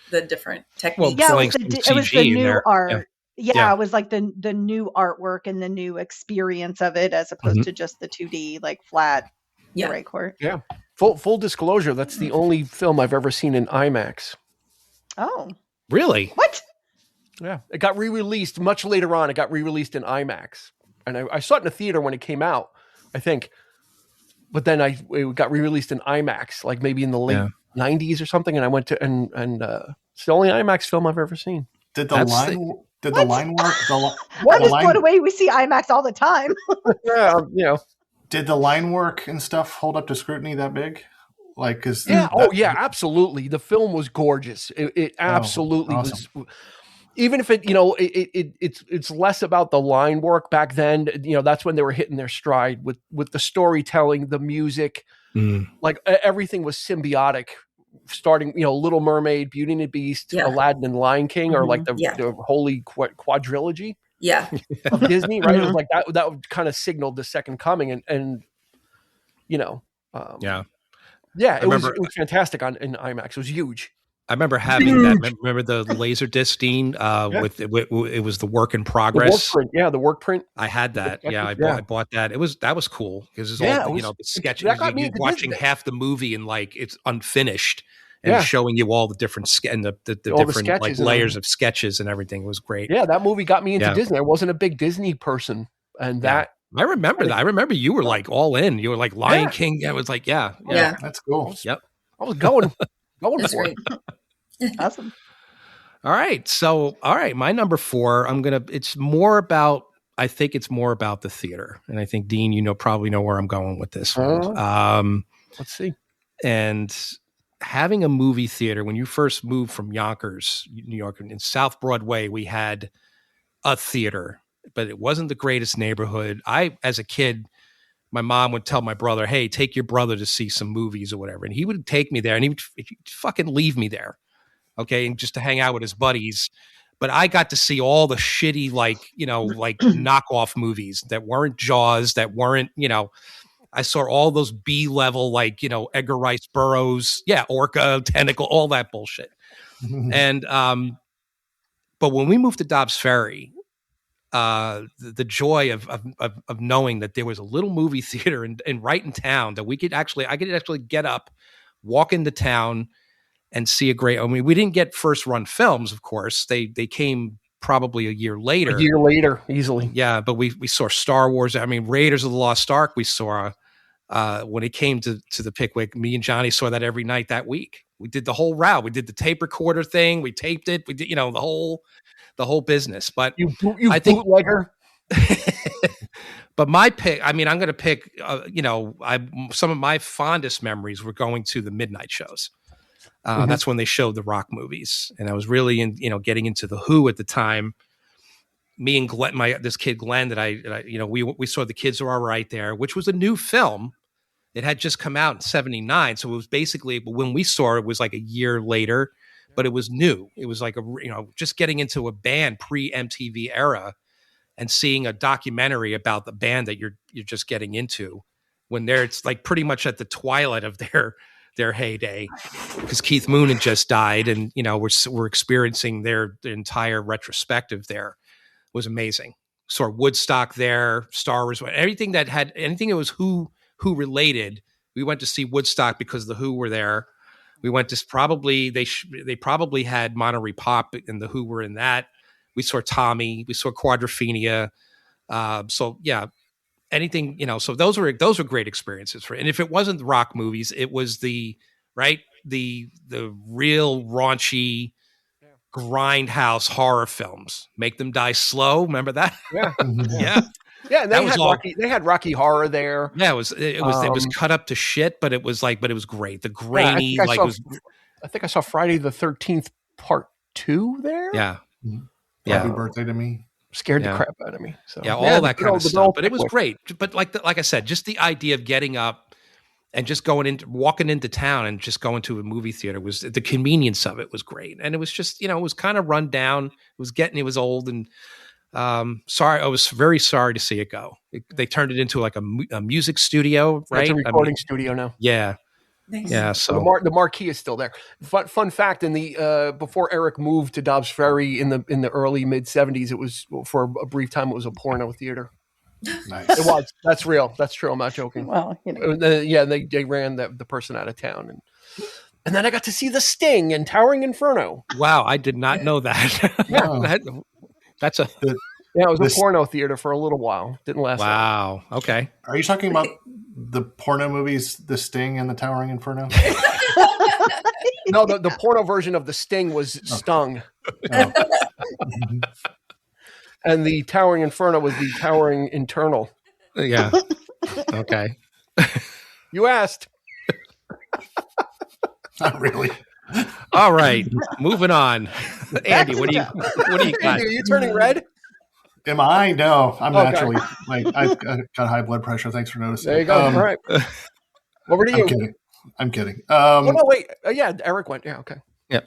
the different techniques.
Well, it was the new art. Yeah, it was like the new artwork and the new experience of it as opposed to just the 2D, like flat gray court.
Yeah. Full disclosure, that's the only film I've ever seen in IMAX.
Oh.
Really?
What?
Yeah, it got re-released much later on. It got re-released in IMAX, and I saw it in the theater when it came out, I think. but then it got re-released in IMAX, like maybe in the late 90s or something, and I went to and it's the only IMAX film I've ever seen.
Did the line work?
What is going away? We see IMAX all the time.
Yeah, you know.
Did the line work and stuff hold up to scrutiny that big? Like,
absolutely. The film was gorgeous. It absolutely was. Even if it's less about the line work back then. You know, that's when they were hitting their stride with the storytelling, the music, like everything was symbiotic. Starting, Little Mermaid, Beauty and the Beast, Aladdin, and Lion King, or like the holy quadrilogy of Disney, right? It was like that kind of signaled the second coming, and it was fantastic in IMAX. It was huge.
I remember having that. Remember the Laserdisc, Dean? With it was the work in progress.
The work print.
I had that. I bought that. That was cool because it's all the sketches. You're watching half the movie and like it's unfinished and showing you all the different the different like layers of sketches and everything. It was great.
Yeah, that movie got me into Disney. I wasn't a big Disney person, and that.
I remember that. I remember you were like all in. You were like Lion King. I was like,
that's cool.
I was going for it.
Awesome.
All right. So, my number 4, I think it's more about the theater. And I think, Dean, probably know where I'm going with this one.
Let's see.
And having a movie theater, when you first moved from Yonkers, New York, in South Broadway, we had a theater, but it wasn't the greatest neighborhood. As a kid, my mom would tell my brother, hey, take your brother to see some movies or whatever. And he would take me there and he'd fucking leave me there. Okay. And just to hang out with his buddies. But I got to see all the shitty, like knockoff movies that weren't Jaws, that weren't, I saw all those B-level, like, Edgar Rice Burroughs. Yeah. Orca, Tentacle, all that bullshit. And, but when we moved to Dobbs Ferry, the joy of knowing that there was a little movie theater in right in town that I could actually get up, walk into town, and see we didn't get first run films, of course. They came probably a year later.
Easily.
Yeah, but we saw Star Wars. Raiders of the Lost Ark. We saw when it came to the Pickwick. Me and Johnny saw that every night that week. We did the whole route. We did the tape recorder thing. We taped it. We did the whole business. But
I think bootlegger.
But my pick, I'm going to pick. Some of my fondest memories were going to the midnight shows. That's when they showed the rock movies, and I was really getting into the Who at the time. Me and Glenn, this kid Glenn, we saw The Kids Are All Right there, which was a new film. It had just come out in '79, so it was basically when we saw it was like a year later, but it was new. It was like just getting into a band pre-MTV era, and seeing a documentary about the band that you're just getting into when it's like pretty much at the twilight of their heyday, because Keith Moon had just died, and we're experiencing their entire retrospective. There it was amazing. Saw Woodstock there, Star Wars, anything that was Who related. We went to see Woodstock because the Who were there. We went to they probably had Monterey Pop, and the Who were in that. We saw Tommy, we saw Quadrophenia. Anything, so those were great experiences and if it wasn't the rock movies, it was the real raunchy grindhouse horror films. Make Them Die Slow. Remember that?
Yeah.
Yeah.
And they had Rocky Horror there.
Yeah. It was cut up to shit, but it was great. The grainy,
I think I saw Friday the 13th Part 2 there.
Yeah.
Happy Birthday to Me.
Scared the crap out of me. So
all that kind of stuff. But it was great. But like I said, just the idea of getting up and just walking into town and just going to a movie theater was the convenience of it was great. And it was just, it was kind of run down. It was old, and I was very sorry to see it go. They turned it into like a music studio, right?
It's a recording studio now.
Yeah.
Nice.
Yeah, so
the marquee is still there. Fun fact: in the before Eric moved to Dobbs Ferry in the early mid '70s, it was for a brief time. It was a porno theater.
Nice.
It was. That's real. That's true. I'm not joking.
Well,
they ran the person out of town, and then I got to see The Sting and Towering Inferno.
Wow, I did not know that.
It was a porno theater for a little while. Didn't last.
Wow.
long.
Okay.
Are you talking about the porno movies, The Sting and The Towering Inferno?
No, the porno version of The Sting was Stung. Oh. And the Towering Inferno was the Towering Internal.
Yeah. Okay.
You asked.
Not really.
All right. Moving on. Andy, what do you got?
Andy, are you turning red?
Am I? No, I'm naturally I've got high blood pressure. Thanks for noticing.
There you go. All right. Over to you.
I'm kidding.
Oh no, wait. Yeah, Eric went. Yeah, okay.
Yeah.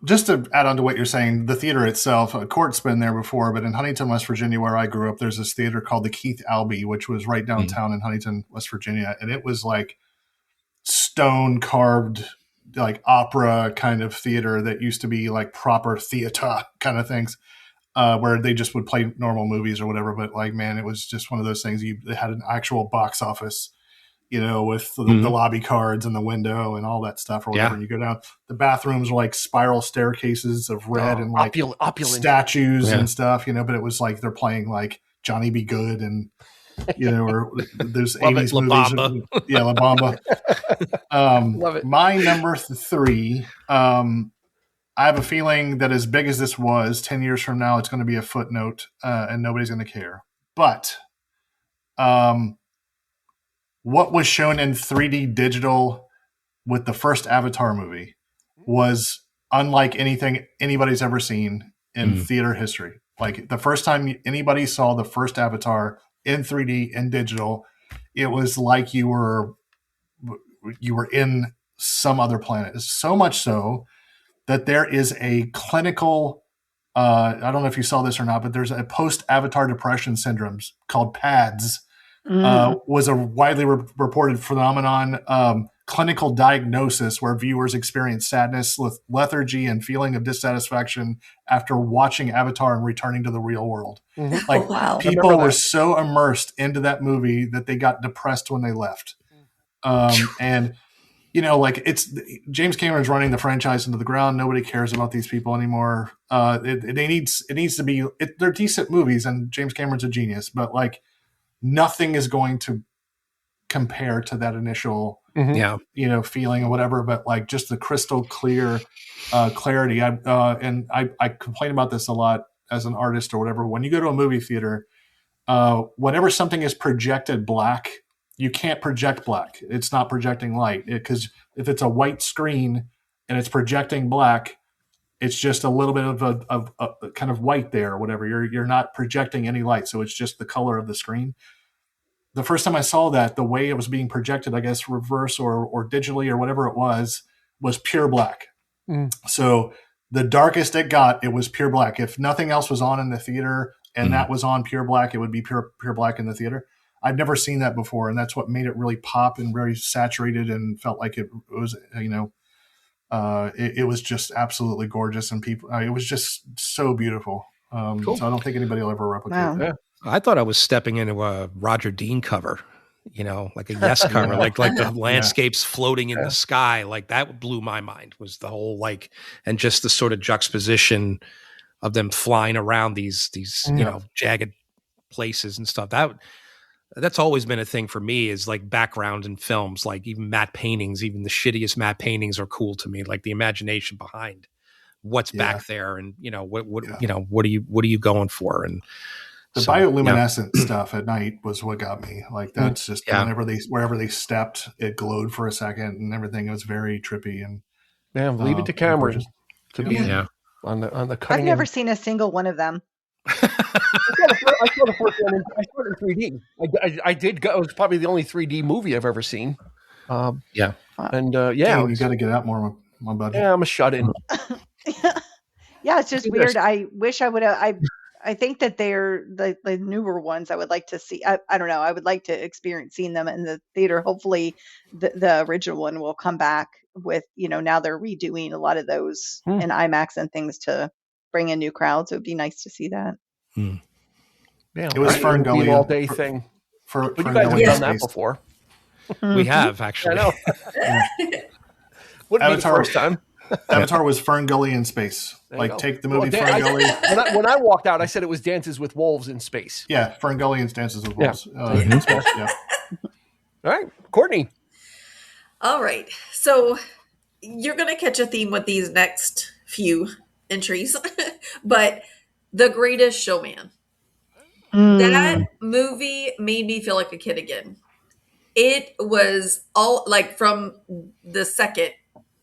Just to add on to what you're saying, the theater itself, Court's been there before, but in Huntington, West Virginia, where I grew up, there's this theater called the Keith Albee, which was right downtown in Huntington, West Virginia. And it was like stone carved, like opera kind of theater that used to be like proper theater kind of things, where they just would play normal movies or whatever. But like, man, it was just one of those things. It had an actual box office, with the lobby cards and the window and all that stuff or whatever. Yeah. And you go down, the bathrooms were like spiral staircases of red and like
opulent
statues and stuff, but it was like they're playing like Johnny Be Good and, or those 80s movies. La Bamba.
Love it.
My number 3, I have a feeling that as big as this was 10 years from now, it's going to be a footnote and nobody's going to care. But, what was shown in 3D digital with the first Avatar movie was unlike anything anybody's ever seen in theater history. Like the first time anybody saw the first Avatar in 3D and digital, it was like you were in some other planet. So much so that there is a clinical, I don't know if you saw this or not, but there's a post-Avatar depression syndrome called PADS. Was a widely reported phenomenon, clinical diagnosis where viewers experience sadness, lethargy, and feeling of dissatisfaction after watching Avatar and returning to the real world. Like people were so immersed into that movie that they got depressed when they left. And it's James Cameron's running the franchise into the ground. Nobody cares about these people anymore. It needs to be. They're decent movies, and James Cameron's a genius, but like. Nothing is going to compare to that initial, feeling or whatever. But like just the crystal clear clarity. I complain about this a lot as an artist or whatever. When you go to a movie theater, whenever something is projected black, you can't project black. It's not projecting light because if it's a white screen and it's projecting black, it's just a little bit of a kind of white there or whatever. You're not projecting any light, so it's just the color of the screen. The first time I saw that, the way it was being projected, I guess reverse or digitally or whatever it was pure black. So the darkest it got, it was pure black. If nothing else was on in the theater and that was on pure black, it would be pure black in the theater. I've never seen that before, and that's what made it really pop and very saturated and felt like it was, it was just absolutely gorgeous, and people. It was just so beautiful. Cool. So I don't think anybody will ever replicate that.
I thought I was stepping into a Roger Dean cover, like a Yes cover, like the landscapes floating in the sky. Like that blew my mind. Was the whole and just the sort of juxtaposition of them flying around these jagged places and stuff. That's always been a thing for me, is like background in films, like even matte paintings, even the shittiest matte paintings are cool to me. Like the imagination behind what's back there, and what are you going for? And
the bioluminescent stuff at night was what got me. Like that's just wherever they stepped, it glowed for a second and everything. It was very trippy and
leave it to Cameron to be on the cutting.
I've never seen a single one of them.
I saw the first one. I saw it in 3D. I did go. It was probably the only 3D movie I've ever seen.
And you got to get out more, my buddy.
Yeah, I'm a shut in.
Yeah, it's just weird. I wish I would have. I think that they're the newer ones. I would like to see. I don't know. I would like to experience seeing them in the theater. Hopefully, the original one will come back with now they're redoing a lot of those in IMAX and things to bring in new crowds. It would be nice to see that.
Yeah,
it was Fern Gully
all day thing.
But
you guys have done that before.
We have actually.
I know. Wouldn't be the first time.
Avatar was Fern Gully in space. Take the movie Fern Gully.
When I walked out, I said it was Dances with Wolves in space.
Yeah, Fern Gully and Dances with Wolves in space. Yeah.
All right, Courtney.
All right. So you're going to catch a theme with these next few entries, but The Greatest Showman. That movie made me feel like a kid again. It was all like from the second,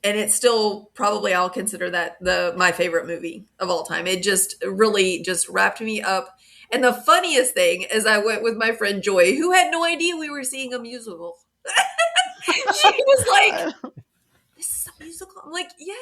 and it's still probably I'll consider that my favorite movie of all time. It just really just wrapped me up. And the funniest thing is I went with my friend Joy, who had no idea we were seeing a musical. She was like, "This is a musical." I'm like, "Yes."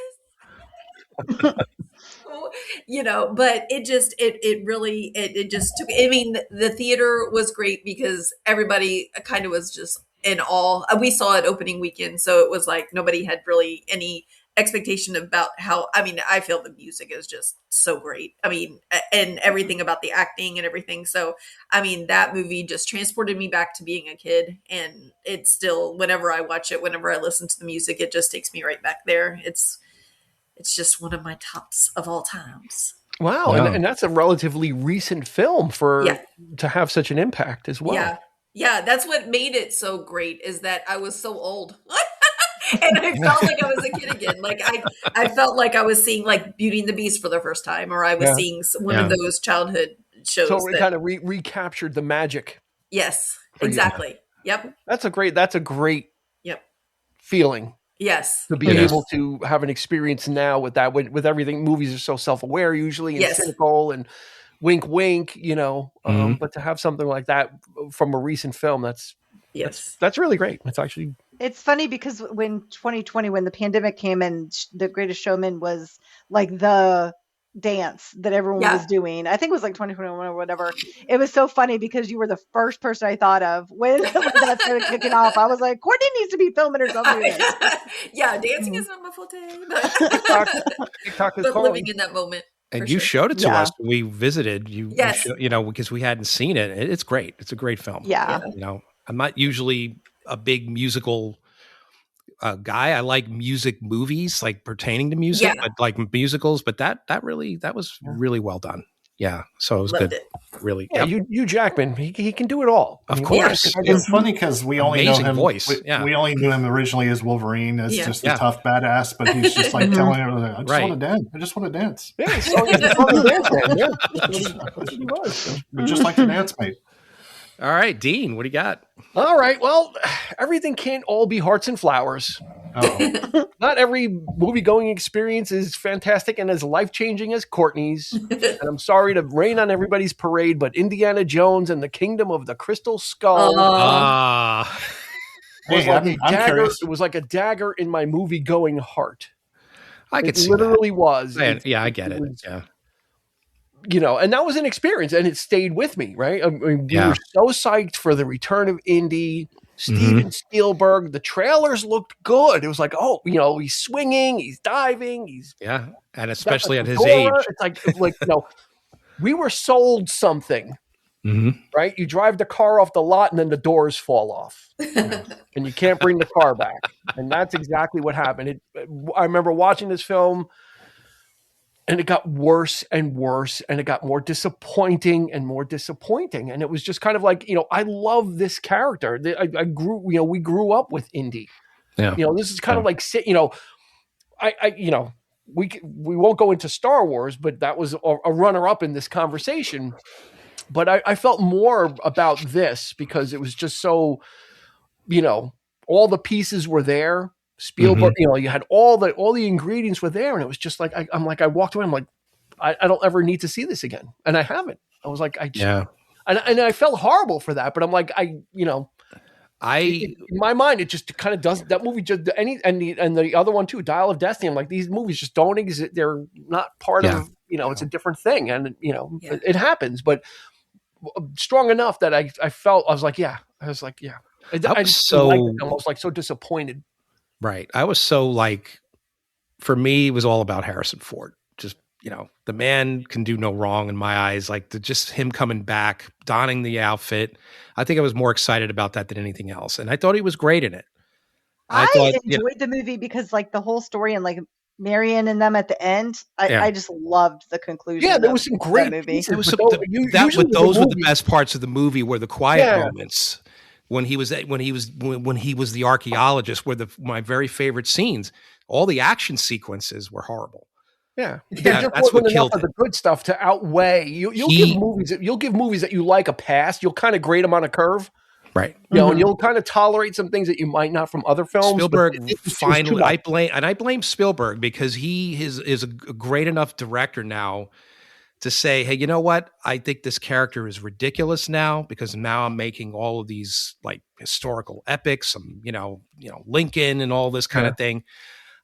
But it really just took. I mean, the theater was great because everybody kind of was just in awe. We saw it opening weekend, so it was like nobody had really any expectation about how. I mean, I feel the music is just so great. I mean, and everything about the acting and everything. So, I mean, that movie just transported me back to being a kid, and it's still whenever I watch it, whenever I listen to the music, it just takes me right back there. It's just one of my tops of all times.
Wow. Yeah. And that's a relatively recent film to have such an impact as well.
Yeah. That's what made it so great is that I was so old and I felt like I was a kid again. Like I felt like I was seeing like Beauty and the Beast for the first time, or I was seeing one of those childhood shows.
So it kind of recaptured the magic.
Yes, exactly. Yep.
That's a great feeling.
Yes.
To be able to have an experience now with that, with everything, movies are so self-aware usually and cynical and wink, wink, but to have something like that from a recent film, that's really great.
It's funny because when 2020, when the pandemic came and The Greatest Showman was like the dance that everyone was doing. I think it was like 2021 or whatever. It was so funny because you were the first person I thought of when that started kicking off. I was like, Courtney needs to be filming or something.
Dancing is not my forte,
TikTok is
but living in that moment.
And you showed it to us. We visited you, because we hadn't seen it. It's great. It's a great film.
Yeah.
I'm not usually a big musical guy. I like music movies, like pertaining to music, but like musicals. But that was really well done. Yeah, so it was
Loved
good.
It.
Really,
Hugh Jackman, he can do it all.
Of course,
it's funny because we only know him.
Voice.
We only knew him originally as Wolverine, as just a tough badass. But he's just like telling everyone, "I just want to dance. I just want to dance."
Yeah, so he's he was.
But just like the dance mate.
All right, Dean, what do you got?
All right, well, everything can't all be hearts and flowers. Not every movie-going experience is fantastic and as life-changing as Courtney's. And I'm sorry to rain on everybody's parade, but Indiana Jones and the Kingdom of the Crystal Skull it was like a dagger in my movie-going heart.
I could see
literally was.
I get it.
And that was an experience, and it stayed with me, right? I mean, we were so psyched for the return of Indy, Steven Spielberg. The trailers looked good. It was like, he's swinging, he's diving,
and especially at his age,
it's like we were sold something, right? You drive the car off the lot, and then the doors fall off, and you can't bring the car back, and that's exactly what happened. I remember watching this film. And it got worse and worse, and it got more disappointing and more disappointing. And it was just kind of like, I love this character. I grew, we grew up with Indy. Yeah. This is kind of like, we won't go into Star Wars, but that was a runner-up in this conversation. But I felt more about this because it was just so, all the pieces were there. Spielberg, you had all the ingredients were there, and it was just like I walked away. I'm like, I don't ever need to see this again, and I haven't. I was like, and I felt horrible for that, but I'm like, in my mind, it just kind of does that movie just and the other one too, Dial of Destiny. I'm like, these movies just don't exist. They're not part of it's a different thing, and it happens, but strong enough that I felt I was like, I was almost like so disappointed.
Right. I was so for me, it was all about Harrison Ford. Just, the man can do no wrong in my eyes. Just him coming back, donning the outfit. I think I was more excited about that than anything else. And I thought he was great in it.
I enjoyed the movie because the whole story and Marion and them at the end, I just loved the conclusion.
Yeah, there was some great
movies.
Those were the best parts of the movie were the quiet moments. when he was the archaeologist, were my very favorite scenes. All the action sequences were horrible.
Yeah, that's what killed enough of the good stuff to outweigh. You'll give movies that you like a pass. You'll kind of grade them on a curve,
right?
You know, and you'll kind of tolerate some things that you might not from other films.
Spielberg finally, I blame Spielberg because he is a great enough director now to say, hey, you know what? I think this character is ridiculous now because now I'm making all of these like historical epics, Lincoln and all this kind of thing.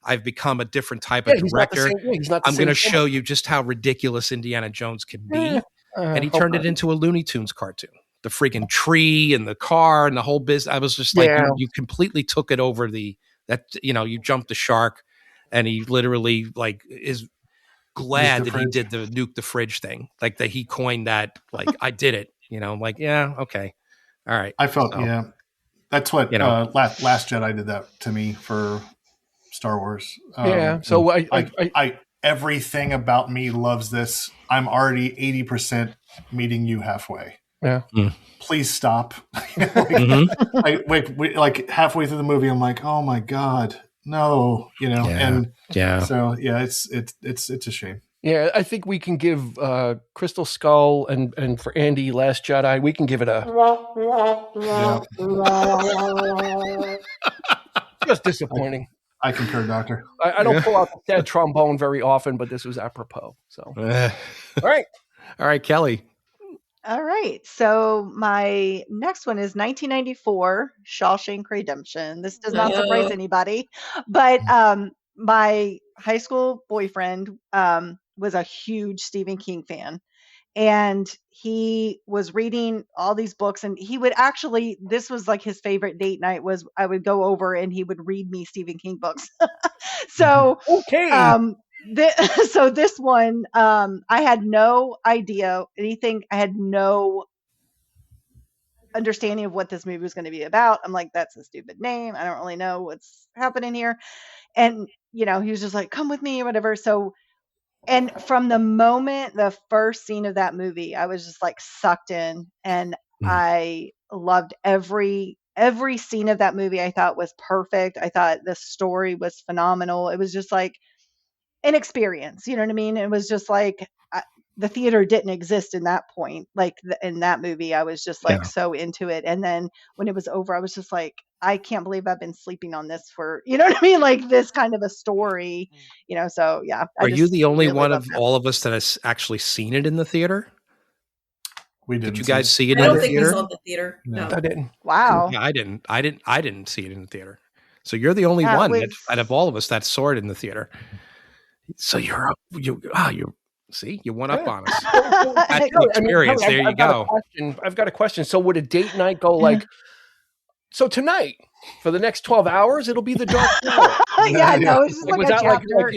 I've become a different type of director. I'm going to show you just how ridiculous Indiana Jones can be. And he turned it into a Looney Tunes cartoon. The freaking tree and the car and the whole business. I was just like, you completely took it over you jumped the shark, and he literally like is glad that he did the nuke the fridge thing. Like that he coined that, like, I did it, I'm like, yeah, okay. All right.
I felt, that's what, Last Jedi did that to me for Star Wars.
So
I everything about me loves this. I'm already 80% meeting you halfway.
Yeah.
Please stop. Like halfway through the movie, I'm like, oh my God, no, So it's a shame.
Yeah, I think we can give Crystal Skull and for Andy Last Jedi, we can give it a just disappointing.
I concur, Doctor.
I don't pull out the dead trombone very often, but this was apropos. So, all right,
Kelly.
All right. So my next one is 1994, Shawshank Redemption. This does not surprise anybody, but my high school boyfriend was a huge Stephen King fan. And he was reading all these books, and he would actually, this was like his favorite date night was I would go over and he would read me Stephen King books. So, so this one, I had no idea anything. I had no understanding of what this movie was going to be about. I'm like, that's a stupid name. I don't really know what's happening here. And, he was just like, come with me or whatever. So, and from the moment, the first scene of that movie, I was just like sucked in, and I loved every scene of that movie. I thought was perfect. I thought the story was phenomenal. It was just like an experience. You know what I mean? It was just like the theater didn't exist in that point. Like in that movie, I was just like so into it. And then when it was over, I was just like, I can't believe I've been sleeping on this for, you know what I mean? Like this kind of a story, so yeah.
Are you the only one of all of us that has actually seen it in the theater?
We didn't.
Did you guys see it
in the theater?
I don't think we
saw it in the theater. No,
I didn't.
Wow.
Yeah, I didn't see it in the theater. So you're the only one out of all of us that saw it in the theater. So see, you went up on us. That's the experience. There you go.
I've got a question. So would a date night go like, so tonight for the next 12 hours, it'll be the Dark Tower?
No, it's just like a chapter,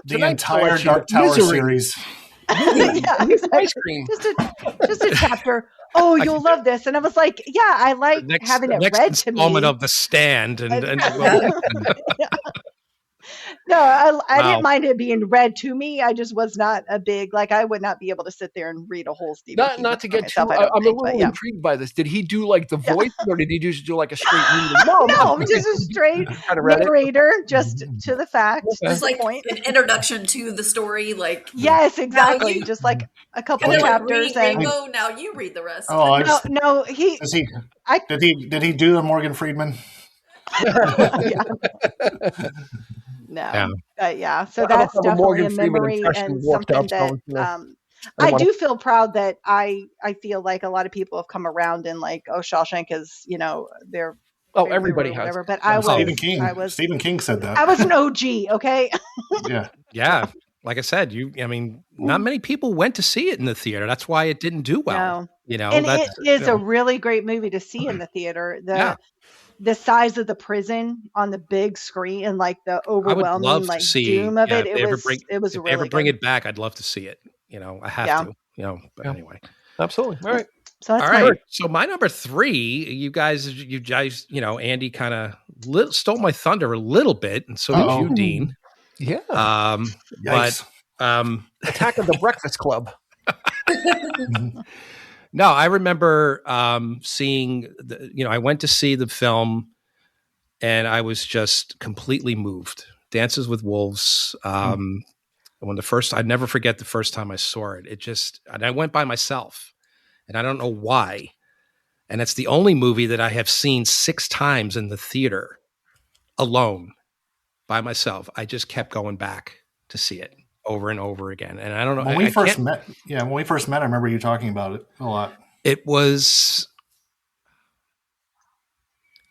the entire Dark Tower series.
Exactly. Ice cream. Just a chapter. Oh, you'll love this. And I was like, I like having it read to me.
Installment of The Stand.
No, I didn't mind it being read to me. I just was not a big, I would not be able to sit there and read a whole Stephen King.
Not to get too, I'm a little intrigued by this. Did he do like the voice or did he just do like a straight reading?
No, just a straight narrator, just to the fact.
Just like an introduction to the story.
Yes, exactly. Just like a couple of chapters.
Now you read the rest.
No,
did he do the Morgan Freeman?
No. So that's definitely a memory and something that I do feel proud that I feel like a lot of people have come around and Shawshank is, they're
everybody has.
Whatever, but
Stephen King said that.
I was an OG, okay?
Yeah. Like I said, not many people went to see it in the theater. That's why it didn't do well.
No. And it is a really great movie to see in the theater. The size of the prison on the big screen and the overwhelming doom of it. It was really
if they ever bring it back, I'd love to see it. I have to. But anyway.
Absolutely. All right.
So that's
all right. So my number 3, you guys, Andy kind of stole my thunder a little bit, and so did you, Dean.
Yeah.
But
Attack of the Breakfast Club.
No, I remember seeing, I went to see the film and I was just completely moved. Dances with Wolves. I'd never forget the first time I saw it. And I went by myself and I don't know why. And it's the only movie that I have seen 6 times in the theater alone by myself. I just kept going back to see it over and over again. And I don't know.
When we first met, I remember you talking about it a lot.
It was,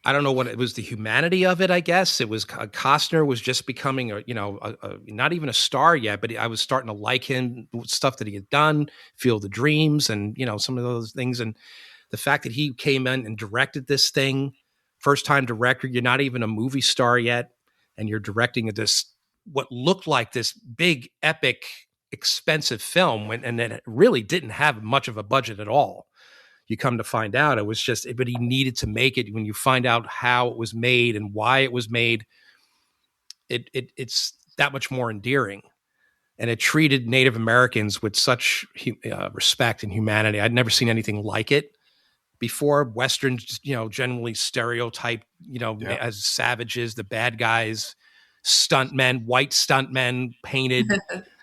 I don't know what it was, the humanity of it, I guess. It was Costner was just becoming not even a star yet, but I was starting to like him, stuff that he had done, Field of Dreams and, some of those things. And the fact that he came in and directed this thing, first time director, you're not even a movie star yet. And you're directing what looked like this big, epic, expensive film and then it really didn't have much of a budget at all. You come to find out it was but he needed to make it. When you find out how it was made and why it was made, it's that much more endearing. And it treated Native Americans with such respect and humanity. I'd never seen anything like it before. Westerns, generally stereotyped, as savages, the bad guys, stuntmen, white stuntmen painted.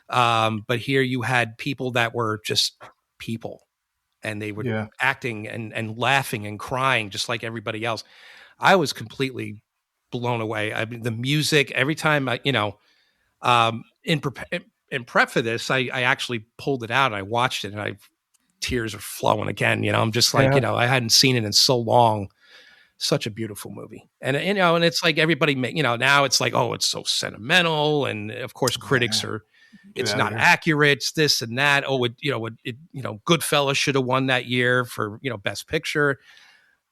But here you had people that were just people. And they were acting and laughing and crying just like everybody else. I was completely blown away. I mean, the music, every time in prep for this, I actually pulled it out and I watched it and tears are flowing again. I'm just like, I hadn't seen it in so long. Such a beautiful movie. And, and it's like everybody, now it's like, oh, it's so sentimental. And of course, critics are, it's not accurate. It's this and that. Oh, Goodfellas should have won that year for, Best Picture.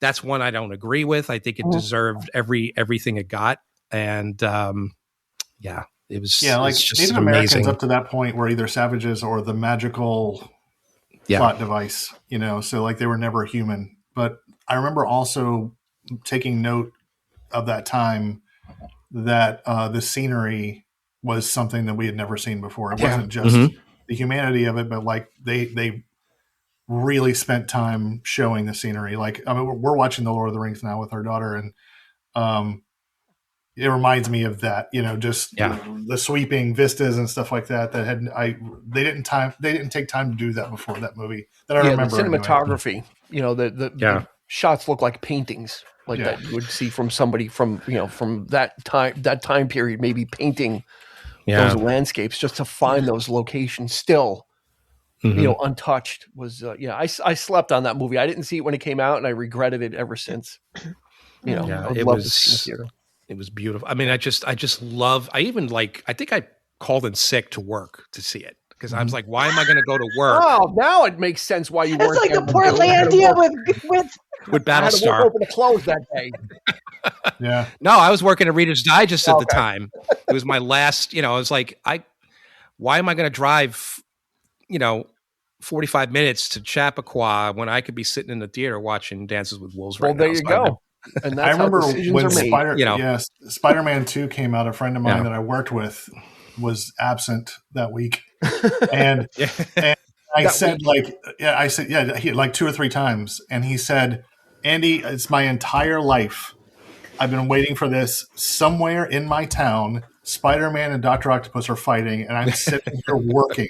That's one I don't agree with. I think it deserved everything it got. And it was just
Native
amazing.
Americans up to that point were either savages or the magical plot device, so like they were never human. But I remember also taking note of that time that the scenery was something that we had never seen before. It wasn't just the humanity of it, but like they really spent time showing the scenery. Like, I mean, we're watching The Lord of the Rings now with our daughter, and it reminds me of that, just the sweeping vistas and stuff like that. They didn't take time to do that before that movie. That I remember.
The cinematography, the shots look like paintings, that you would see from somebody from that time period, maybe painting those landscapes just to find those locations still, untouched. Was I slept on that movie. I didn't see it when it came out, and I regretted it ever since.
It was beautiful. I mean, I just love. I think I called in sick to work to see it because I was like, why am I going to go to work?
Oh, now it makes sense why you weren't.
It's like the Portlandia
with Battlestar.
I had to open to close that day.
Yeah.
No, I was working at Reader's Digest at the time. It was my last. I was like, why am I going to drive, 45 minutes to Chappaqua when I could be sitting in the theater watching Dances with Wolves right now?
Well, there you go. And that's
I remember when
Spider-Man
2 came out. A friend of mine that I worked with was absent that week, and I said, like 2 or 3 times, and he said, "Andy, it's my entire life. I've been waiting for this. Somewhere in my town, Spider-Man and Dr. Octopus are fighting, and I'm sitting here working,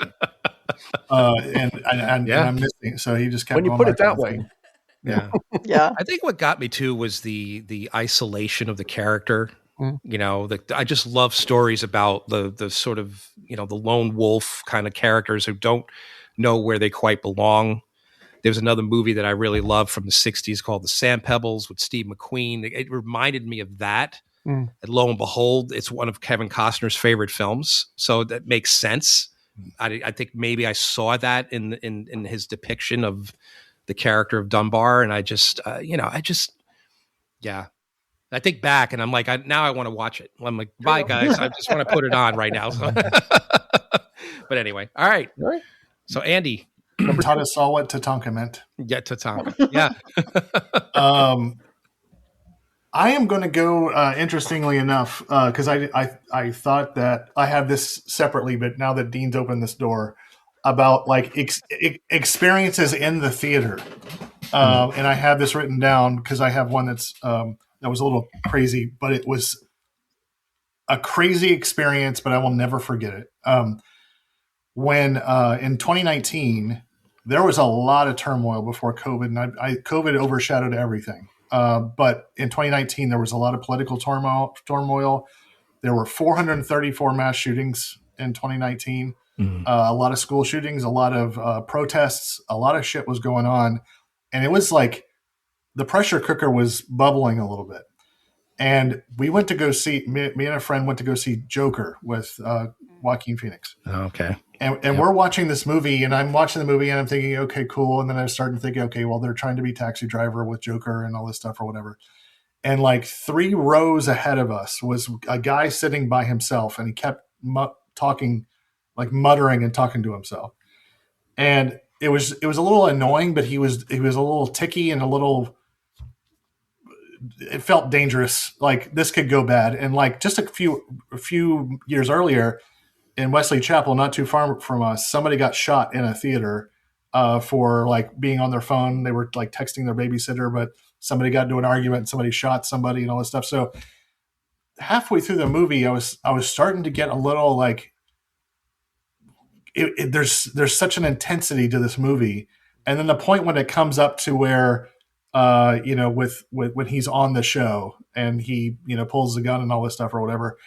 and I'm missing." So he just kept.
When you put it that way.
Yeah.
Yeah.
I think what got me too was the isolation of the character. I just love stories about the sort of, the lone wolf kind of characters who don't know where they quite belong. There's another movie that I really love from the 60s called The Sand Pebbles with Steve McQueen. It reminded me of that. And lo and behold, it's one of Kevin Costner's favorite films. So that makes sense. I think maybe I saw that in his depiction of the character of Dunbar. And I think back and I'm like, now I want to watch it. I'm like, bye guys. I just want to put it on right now. So. But anyway. All right. So Andy.
Taught us all what Tatanka meant.
Yeah, Tatanka. Yeah.
I am going to go, interestingly enough, because I thought that I have this separately, but now that Dean's opened this door, about like experiences in the theater. And I have this written down because I have one that's that was a little crazy, but it was a crazy experience, but I will never forget it. When in 2019, there was a lot of turmoil before COVID, and COVID overshadowed everything. But in 2019, there was a lot of political turmoil. There were 434 mass shootings in 2019. A lot of school shootings, a lot of protests, a lot of shit was going on. And it was like the pressure cooker was bubbling a little bit. And we went to go see, me and a friend went to go see Joker with Joaquin Phoenix.
Okay.
And we're watching this movie, and I'm watching the movie, and I'm thinking, okay, cool. And then I started thinking, okay, well, they're trying to be Taxi Driver with Joker and all this stuff or whatever. And like 3 rows ahead of us was a guy sitting by himself, and he kept talking, like muttering and talking to himself. And it was a little annoying, but he was a little ticky and it felt dangerous. Like this could go bad. And like just a few years earlier in Wesley Chapel, not too far from us, somebody got shot in a theater for like being on their phone. They were like texting their babysitter, but somebody got into an argument and somebody shot somebody and all this stuff. So halfway through the movie, I was starting to get a little like, there's such an intensity to this movie. And then the point when it comes up to where, with when he's on the show and he, pulls the gun and all this stuff or whatever,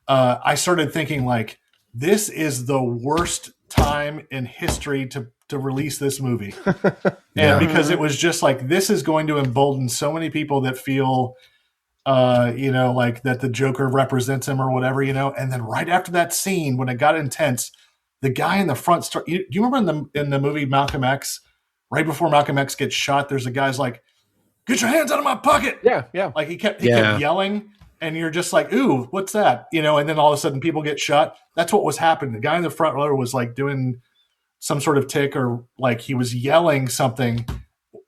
I started thinking like, this is the worst time in history to release this movie. And because it was just like, this is going to embolden so many people that feel, like that the Joker represents him or whatever, and then right after that scene, when it got intense, the guy in the front do you remember in the movie Malcolm X, right before Malcolm X gets shot, there's a guy's like, get your hands out of my pocket.
Yeah.
Like he kept yelling. And you're just like, ooh, what's that? And then all of a sudden people get shot. That's what was happening. The guy in the front row was like doing some sort of tick, or like he was yelling something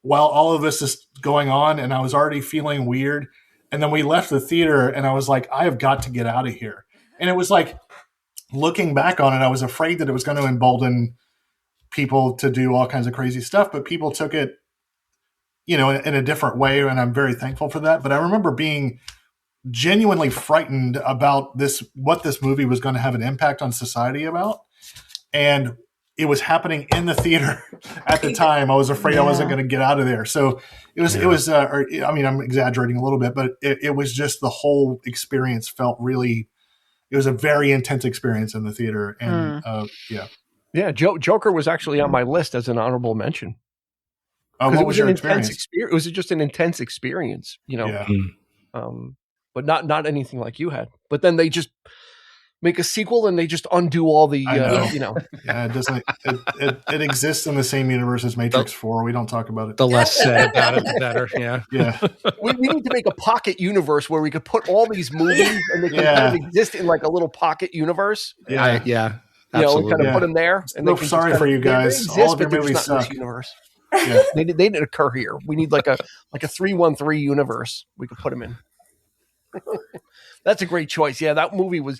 while all of this is going on. And I was already feeling weird. And then we left the theater and I was like, I have got to get out of here. And it was like, looking back on it, I was afraid that it was going to embolden people to do all kinds of crazy stuff, but people took it, in a different way. And I'm very thankful for that. But I remember being genuinely frightened about what this movie was going to have an impact on society about. And it was happening in the theater at the time. I was afraid I wasn't going to get out of there. So it was, I'm exaggerating a little bit, but it was just the whole experience felt really, it was a very intense experience in the theater. And
Yeah. Joker was actually on my list as an honorable mention.
What was your experience?
It was just an intense experience, but not anything like you had. But then they just make a sequel and they just undo all the,
Yeah, it doesn't. It exists in the same universe as Matrix 4. We don't talk about it.
The less said about it, the better.
Yeah.
We need to make a pocket universe where we could put all these movies and they can kind of exist in like a little pocket universe.
Yeah.
Absolutely. Kind of put them there. And
so sorry for you guys. All of your movies suck.
Universe. Yeah. They didn't occur here. We need like a 313 universe we could put them in. That's a great choice. Yeah, that movie was.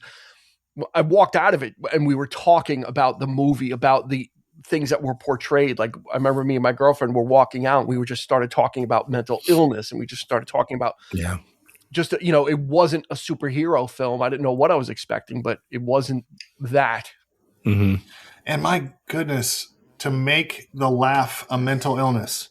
I walked out of it and we were talking about the movie, about the things that were portrayed. Like I remember me and my girlfriend were walking out and we just started talking about mental illness, and we just started talking about just it wasn't a superhero film. I didn't know what I was expecting, but it wasn't that.
Mm-hmm.
And my goodness, to make the laugh a mental illness.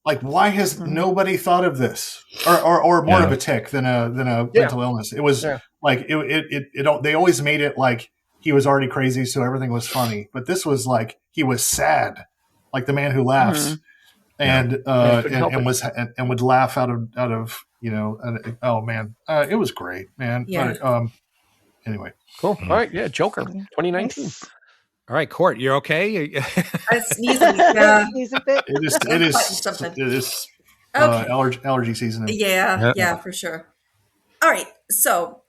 Like, why has nobody thought of this, or more of a tick than a mental illness? It was like they always made it like he was already crazy, so everything was funny. But this was like he was sad, like the man who laughs, and would laugh out of oh man, it was great, man.
Yeah.
But, anyway,
cool. All right, Joker, 2019.
All right, Court, you're okay?
I'm sneezing. Yeah.
It is allergy season.
Yeah, for sure. All right, so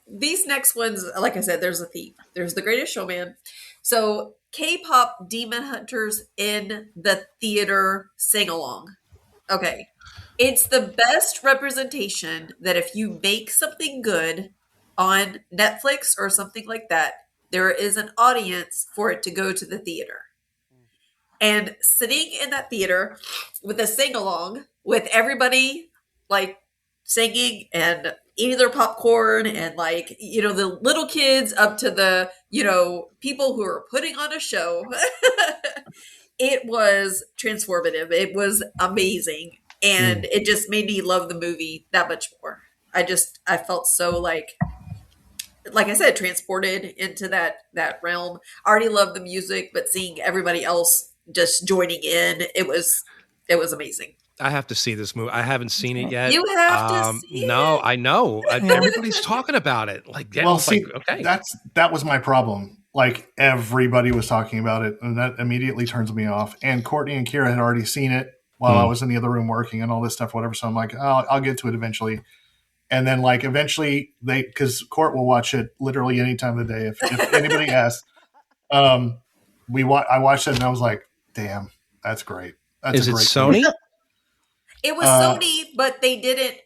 these next ones, like I said, there's a theme. There's The Greatest Showman. So K-pop Demon Hunters in the theater sing-along. Okay. It's the best representation that if you make something good on Netflix or something like that, there is an audience for it to go to the theater. And sitting in that theater with a sing-along with everybody like singing and eating their popcorn and like, you know, the little kids up to the, you know, people who are putting on a show. It was transformative. It was amazing. And it just made me love the movie that much more. I felt so like I said, transported into that realm. I already loved the music, but seeing everybody else just joining in, it was amazing.
I have to see this movie. I haven't seen it yet.
You have to see
no,
it.
I know. Everybody's talking about it. Like, yeah,
well, see,
like, okay,
that was my problem. Like everybody was talking about it, and that immediately turns me off. And Courtney and Kira had already seen it while I was in the other room working and all this stuff, whatever. So I'm like, I'll get to it eventually. And then, like, eventually because Court will watch it literally any time of the day if anybody asks. I watched it and I was like, damn, that's great. That's
Is it Sony?
It was Sony, but they didn't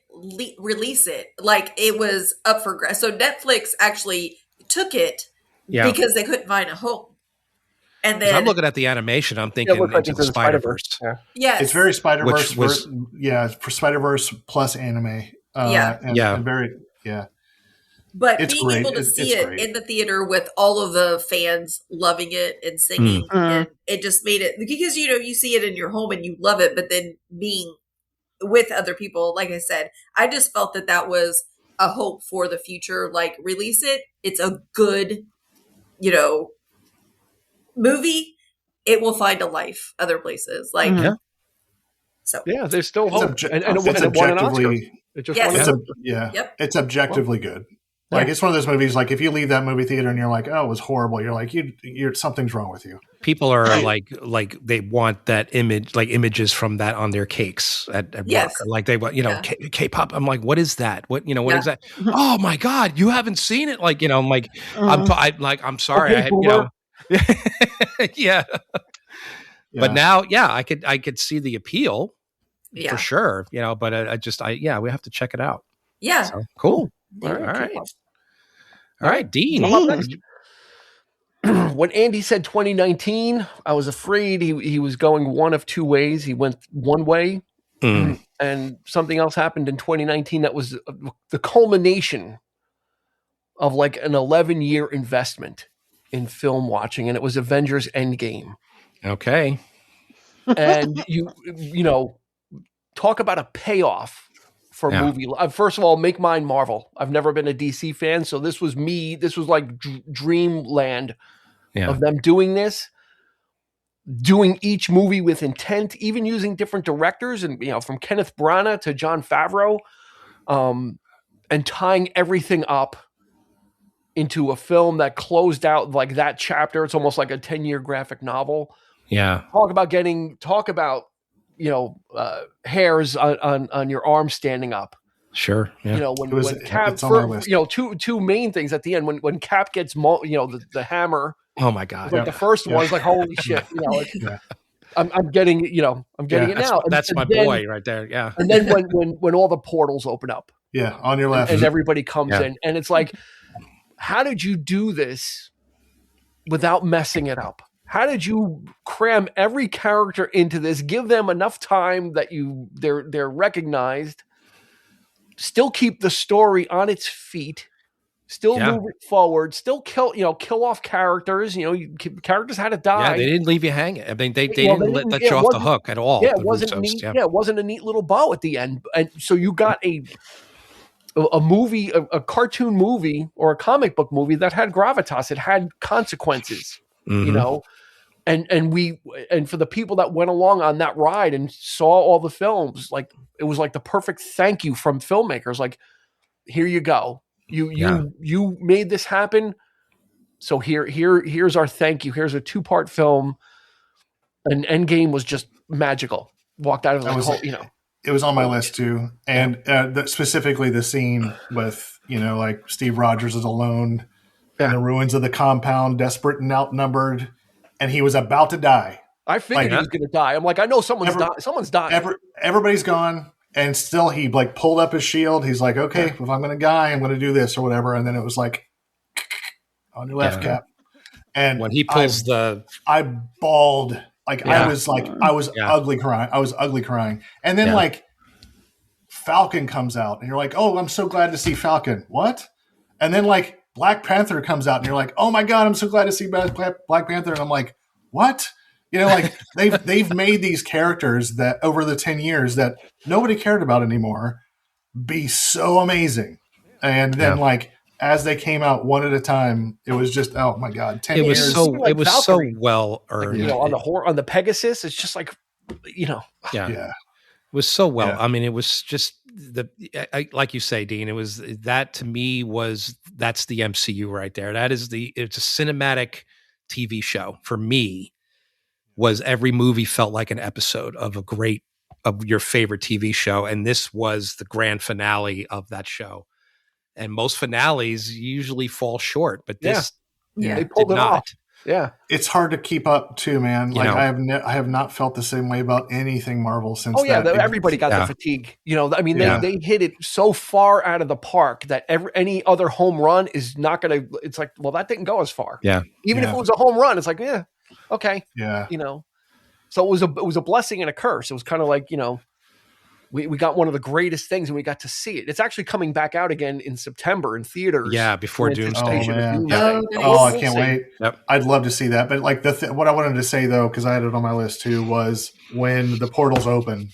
release it. Like, it was up for grabs. So Netflix actually took it because they couldn't find a home. And then
I'm looking at the animation. I'm thinking Into the Spider-Verse.
Yes.
It's very Spider-Verse. For Spider-Verse plus anime.
But
it's
being
great.
able to see it in the theater with all of the fans loving it and singing, and it just made it, because, you know, you see it in your home and you love it, but then being with other people, like I said, I just felt that was a hope for the future. Like, release it. It's a good, you know, movie. It will find a life other places. Like, so
yeah, there's still hope.
It's objectively. It's objectively good. Like, it's one of those movies, like, if you leave that movie theater and you're like, oh, it was horrible, you're like, you're something's wrong with you.
People are like they want that image, like images from that on their cakes at work. Like, they want, you know, K-pop. I'm like, what is that? What is that? Oh my God, you haven't seen it? Like, you know, I'm like, I'm sorry.
Okay,
you know, But now, I could see the appeal for sure, you know, but we have to check it out.
Yeah.
So, cool. All right, Dean.
When Andy said 2019, I was afraid he was going one of two ways. He went one way, and something else happened in 2019 that was the culmination of like an 11-year investment in film watching, and it was Avengers Endgame.
Okay.
And you know, talk about a payoff for a movie. First of all, make mine Marvel. I've never been a DC fan, so this was me. This was like dreamland of them doing this, doing each movie with intent, even using different directors, and, you know, from Kenneth Branagh to Jon Favreau, and tying everything up into a film that closed out like that chapter. It's almost like a 10-year graphic novel.
Yeah.
Talk about, you know, hairs on your arm standing up.
Sure. Yeah.
You know, when Cap, you know, two main things at the end, when Cap gets, you know, the hammer.
Oh my God.
Like the first one is like, holy shit. You know, I'm getting, you know, it now.
That's my boy right there. Yeah.
And then when all the portals open up.
Yeah. On your left.
And everybody comes in, and it's like, how did you do this without messing it up? How did you cram every character into this? Give them enough time that they're recognized. Still keep the story on its feet. Still move it forward. Still kill off characters. You know, characters had to die.
Yeah, they didn't leave you hanging. I mean, they didn't let you off the hook at all.
Yeah, it wasn't neat. Yeah, it wasn't a neat little bow at the end. And so you got a movie, a cartoon movie or a comic book movie that had gravitas. It had consequences. You know. And for the people that went along on that ride and saw all the films, like, it was like the perfect thank you from filmmakers. Like, here you go. You made this happen. So here's our thank you. Here's a 2-part film. And Endgame was just magical. Walked out of it,
it was on my list too. And specifically the scene with, you know, like Steve Rogers is alone in the ruins of the compound, desperate and outnumbered. And he was about to die.
I figured he was going to die. I'm like, I know someone's dying.
Everybody's gone. And still he like pulled up his shield. He's like, okay, if I'm going to die, I'm going to do this or whatever. And then it was like, on your left, Cap. And
when he pulls
I bawled. Like I was ugly crying. I was ugly crying. And then like Falcon comes out and you're like, oh, I'm so glad to see Falcon. What? And then like Black Panther comes out and you're like, oh my God, I'm so glad to see Black Panther. And I'm like, what? You know, like they've made these characters that over the 10 years that nobody cared about anymore be so amazing. And then like as they came out one at a time, it was just, oh my God, 10 years.
It was so well earned.
Like, you know, on the Pegasus, it's just like, you know.
Yeah. It was so well. Yeah. I mean, it was just like you say, Dean, it was that to me that's the MCU right there. It's a cinematic TV show for me. Was every movie felt like an episode of your favorite TV show. And this was the grand finale of that show. And most finales usually fall short, but this
they pulled it off. Yeah.
It's hard to keep up too, man. Like I have not felt the same way about anything Marvel since.
Oh yeah. Everybody got the fatigue, you know, I mean, they hit it so far out of the park that any other home run is not going to, it's like, well, that didn't go as far.
Yeah.
Even if it was a home run, it's like, okay.
Yeah.
You know, so it was a blessing and a curse. It was kind of like, you know, we got one of the greatest things and we got to see it. It's actually coming back out again in September in theaters.
Yeah, before Doomsday.
I can't wait. Yep. I'd love to see that. But like what I wanted to say though, because I had it on my list too, was when the portals open,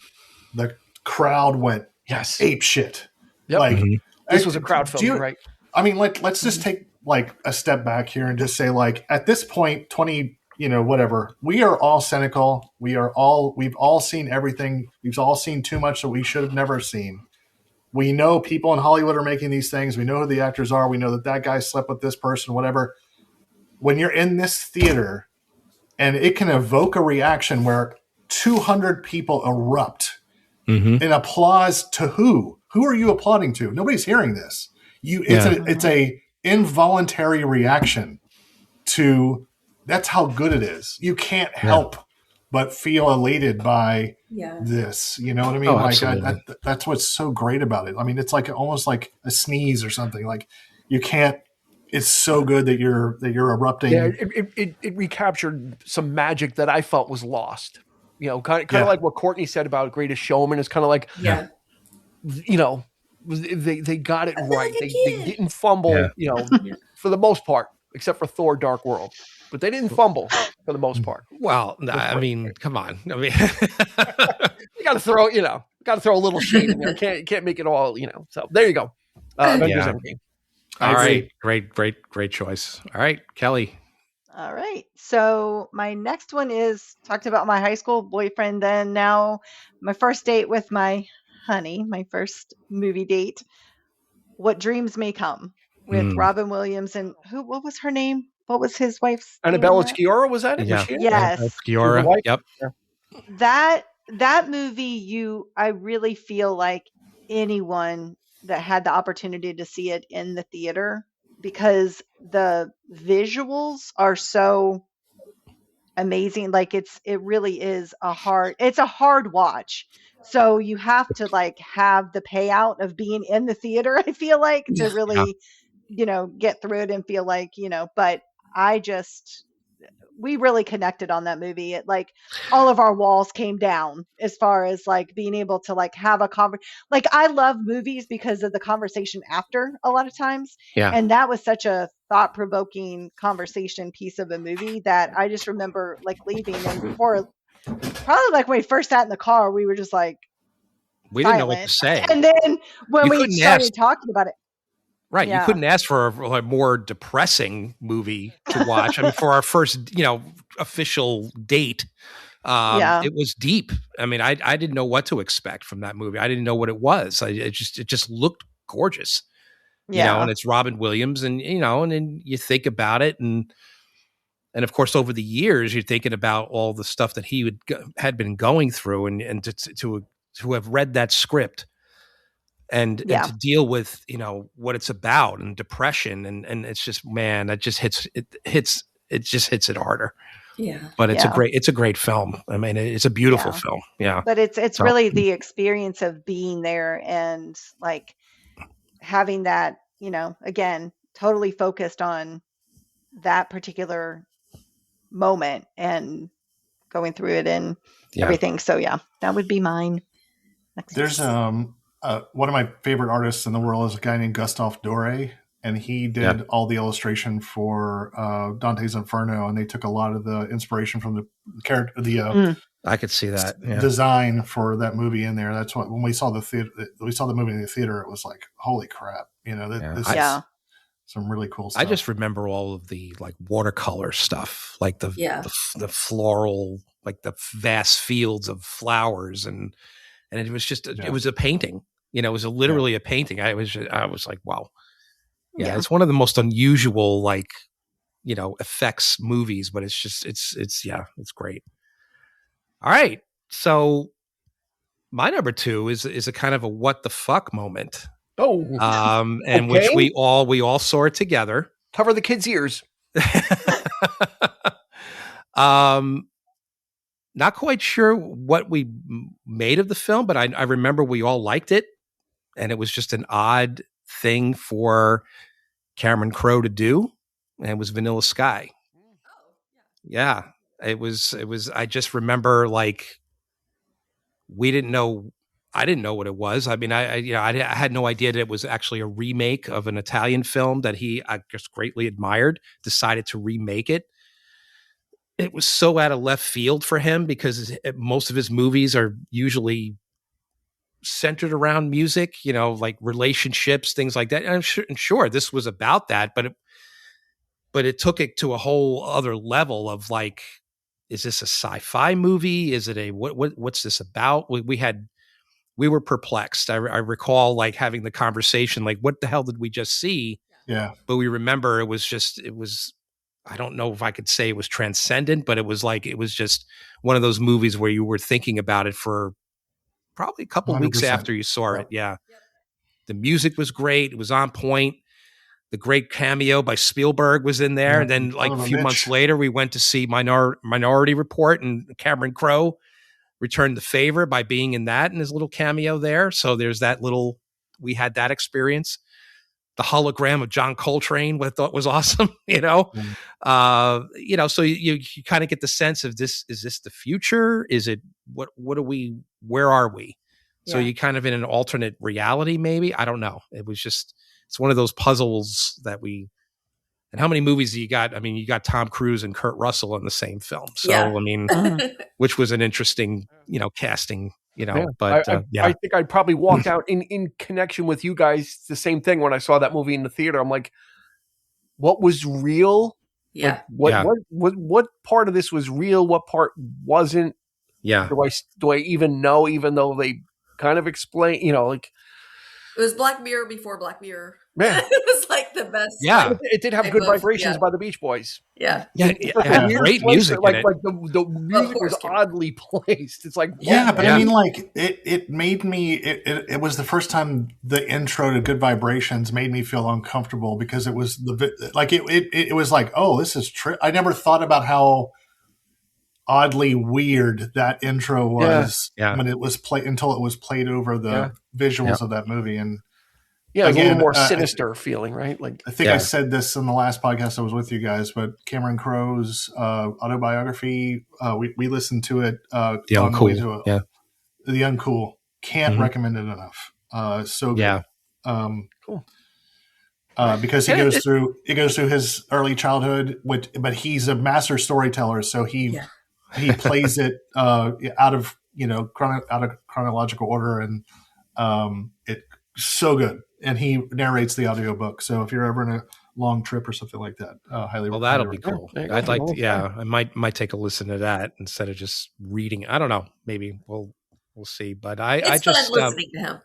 the crowd went ape shit.
Yep. Like this was a crowd film, right?
I mean, let's just take like a step back here and just say like at this point, whatever. We are all cynical. We've all seen everything. We've all seen too much that we should have never seen. We know people in Hollywood are making these things. We know who the actors are. We know that guy slept with this person, whatever. When you're in this theater and it can evoke a reaction where 200 people erupt in applause to who? Who are you applauding to? Nobody's hearing this. It's a involuntary reaction to. That's how good it is. You can't help but feel elated by this. You know what I mean?
Oh,
like that's what's so great about it. I mean, it's like almost like a sneeze or something. Like you can't. It's so good that you're erupting.
Yeah, it recaptured some magic that I felt was lost. You know, kind of like what Courtney said about Greatest Showman. It's kind of like, you know, they got it right. They didn't fumble. You know, for the most part, except for Thor: Dark World. But they didn't fumble for the most part.
Well, I mean, come on. I mean,
you got to throw a little shade in there. Can't make it all, you know. So there you go. Avengers Endgame.
All right. Great choice. All right, Kelly.
All right. So my next one is talked about my high school boyfriend. Then now my first date with my honey, my first movie date. What Dreams May Come with Robin Williams and what was her name? What was his wife's
Annabella Sciorra, was that it?
Yeah. Yes.
Sciorra. Yep.
That movie, I really feel like anyone that had the opportunity to see it in the theater, because the visuals are so amazing. Like it really is a hard watch. So you have to like have the payout of being in the theater, I feel like, to really, get through it and feel like, but we really connected on that movie. It like all of our walls came down as far as like being able to like have a like I love movies because of the conversation after a lot of times.
Yeah.
And that was such a thought-provoking conversation piece of a movie that I just remember like leaving, and before probably like when we first sat in the car, we were just like
we didn't know what to say.
And then when we started talking about it.
Right. Yeah. You couldn't ask for a more depressing movie to watch. I mean, for our first, official date, it was deep. I mean, I didn't know what to expect from that movie. I didn't know what it was. It just looked gorgeous, and it's Robin Williams, and, and then you think about it. And of course, over the years, you're thinking about all the stuff that he had been going through, and to have read that script. And to deal with, what it's about and depression. And it's just, man, it just hits it harder.
Yeah.
But it's a great film. I mean, it's a beautiful film. Yeah.
But it's really the experience of being there and like having that, again, totally focused on that particular moment and going through it and everything. So yeah, that would be mine.
There's one of my favorite artists in the world is a guy named Gustave Doré, and he did all the illustration for Dante's Inferno, and they took a lot of the inspiration from the character,
I could see that
design for that movie in there. That's what when we saw the movie in the theater, it was like, holy crap, this is some really cool stuff.
I just remember all of the like watercolor stuff, like the floral, like the vast fields of flowers, and it was just it was a painting. It was literally a painting. I was like, wow. Yeah, it's one of the most unusual like, effects movies, but it's great. All right. So my number 2 is a kind of a what the fuck moment.
Oh.
And which we all saw it together.
Cover the kids' ears.
Not quite sure what we made of the film, but I remember we all liked it, and it was just an odd thing for Cameron Crowe to do, and it was Vanilla Sky. Yeah, it was. I just remember like I didn't know what it was. I mean, I had no idea that it was actually a remake of an Italian film that I just greatly admired. Decided to remake it. It was so out of left field for him because most of his movies are usually centered around music, like relationships, things like that. And I'm sure this was about that, but it took it to a whole other level of like, is this a sci-fi movie? Is it what's this about? We were perplexed. I recall like having the conversation, like, what the hell did we just see?
Yeah.
But we remember it was, I don't know if I could say it was transcendent, but it was just one of those movies where you were thinking about it for probably a couple of weeks after you saw it. Yeah. The music was great. It was on point. The great cameo by Spielberg was in there. And then like a few months later, we went to see Minority Report, and Cameron Crowe returned the favor by being in that and his little cameo there. So there's we had that experience. The hologram of John Coltrane, I thought was awesome, so you kind of get the sense of is this the future? Is it, where are we? Yeah. So you kind of in an alternate reality, maybe, I don't know. It's one of those puzzles and how many movies do you got? I mean, you got Tom Cruise and Kurt Russell in the same film. So, I mean, which was an interesting, casting, but
I think I'd probably walk out in connection with you guys. The same thing when I saw that movie in the theater. I'm like, what was real?
Yeah.
Like, what part of this was real? What part wasn't?
Yeah.
Do I even know, even though they kind of explain, like.
It was Black Mirror before Black Mirror.
Yeah.
It was like the best.
Yeah.
It did have Good Vibrations by the Beach Boys.
Yeah.
Yeah. Great music.
Like the music was oddly placed. It's like,
I mean, like it made me, it was the first time the intro to Good Vibrations made me feel uncomfortable because it was it was like, oh, this is I never thought about how oddly weird that intro was when it was until it was played over the visuals of that movie. And
it was a little more sinister feeling, right? Like,
I think I said this in the last podcast I was with you guys, but Cameron Crowe's autobiography, we listened to it
The Uncool.
The Uncool. Can't recommend it enough. So good.
Yeah.
Cool.
Because he goes through his early childhood, but he's a master storyteller, so he plays it out of chronological order, and it's so good. And he narrates the audiobook. So if you're ever in a long trip or something like that, highly.
Well, that'll be cool. I'd like to. Yeah, I might take a listen to that instead of just reading. I don't know. Maybe we'll see. But I just
fun listening to him.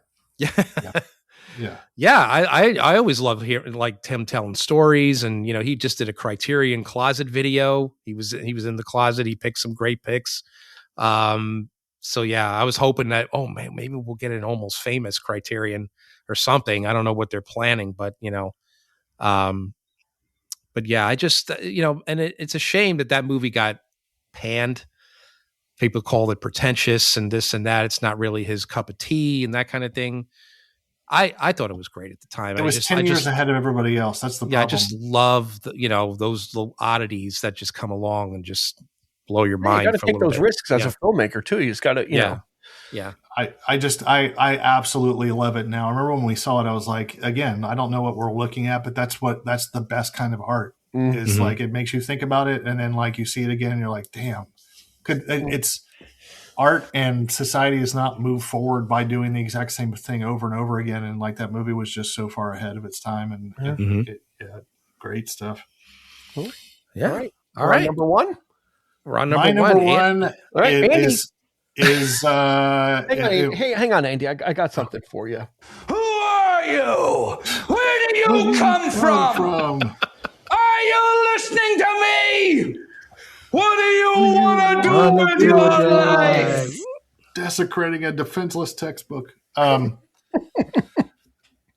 Yeah. I always love hearing like him telling stories, and he just did a Criterion Closet video. He was in the closet. He picked some great picks. So yeah, I was hoping that maybe we'll get an Almost Famous Criterion or something. I don't know what they're planning, but but yeah, I just and it's a shame that movie got panned. People called it pretentious and this and that. It's not really his cup of tea and that kind of thing. I thought it was great at the time.
It was 10 years ahead of everybody else. That's the problem.
I just love those little oddities that just come along and just blow your mind.
You got to take those risks as a filmmaker too. You just got to, you know.
Yeah.
I absolutely love it now. I remember when we saw it, I was like, again, I don't know what we're looking at, but that's the best kind of art is like, it makes you think about it. And then like you see it again and you're like, damn, it's art and society has not moved forward by doing the exact same thing over and over again. And like that movie was just so far ahead of its time and great stuff.
Cool.
Yeah.
All right. Number one.
We're on
number one.
All right, Andy.
Hey,
hang on, Andy. I got something for you.
Who are you? Where do you come from? Are you listening to me? What do you want to do with your life?
Desecrating a defenseless textbook.
We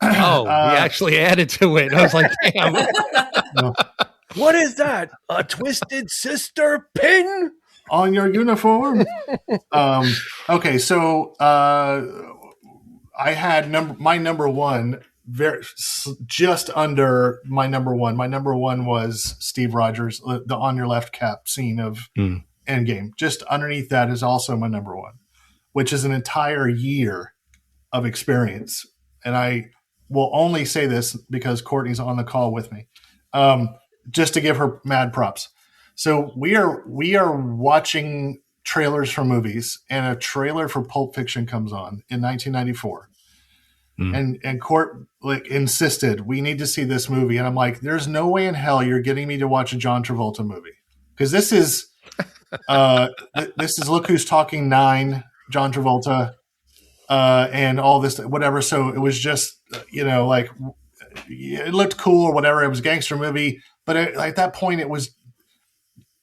actually added to it. I was like, damn.
No. What is that? A Twisted Sister pin?
On your uniform. Okay, so I had my number one just under my number one. My number one was Steve Rogers, the on your left cap scene of Endgame. Just underneath that is also my number one, which is an entire year of experience. And I will only say this because Courtney's on the call with me, just to give her mad props. So we are watching trailers for movies, and a trailer for Pulp Fiction comes on in 1994. And Court insisted we need to see this movie, and I'm like, there's no way in hell you're getting me to watch a John Travolta movie, because this is Look Who's Talking 9, John Travolta, and all this whatever. So it was just it looked cool or whatever. It was a gangster movie, but at that point it was.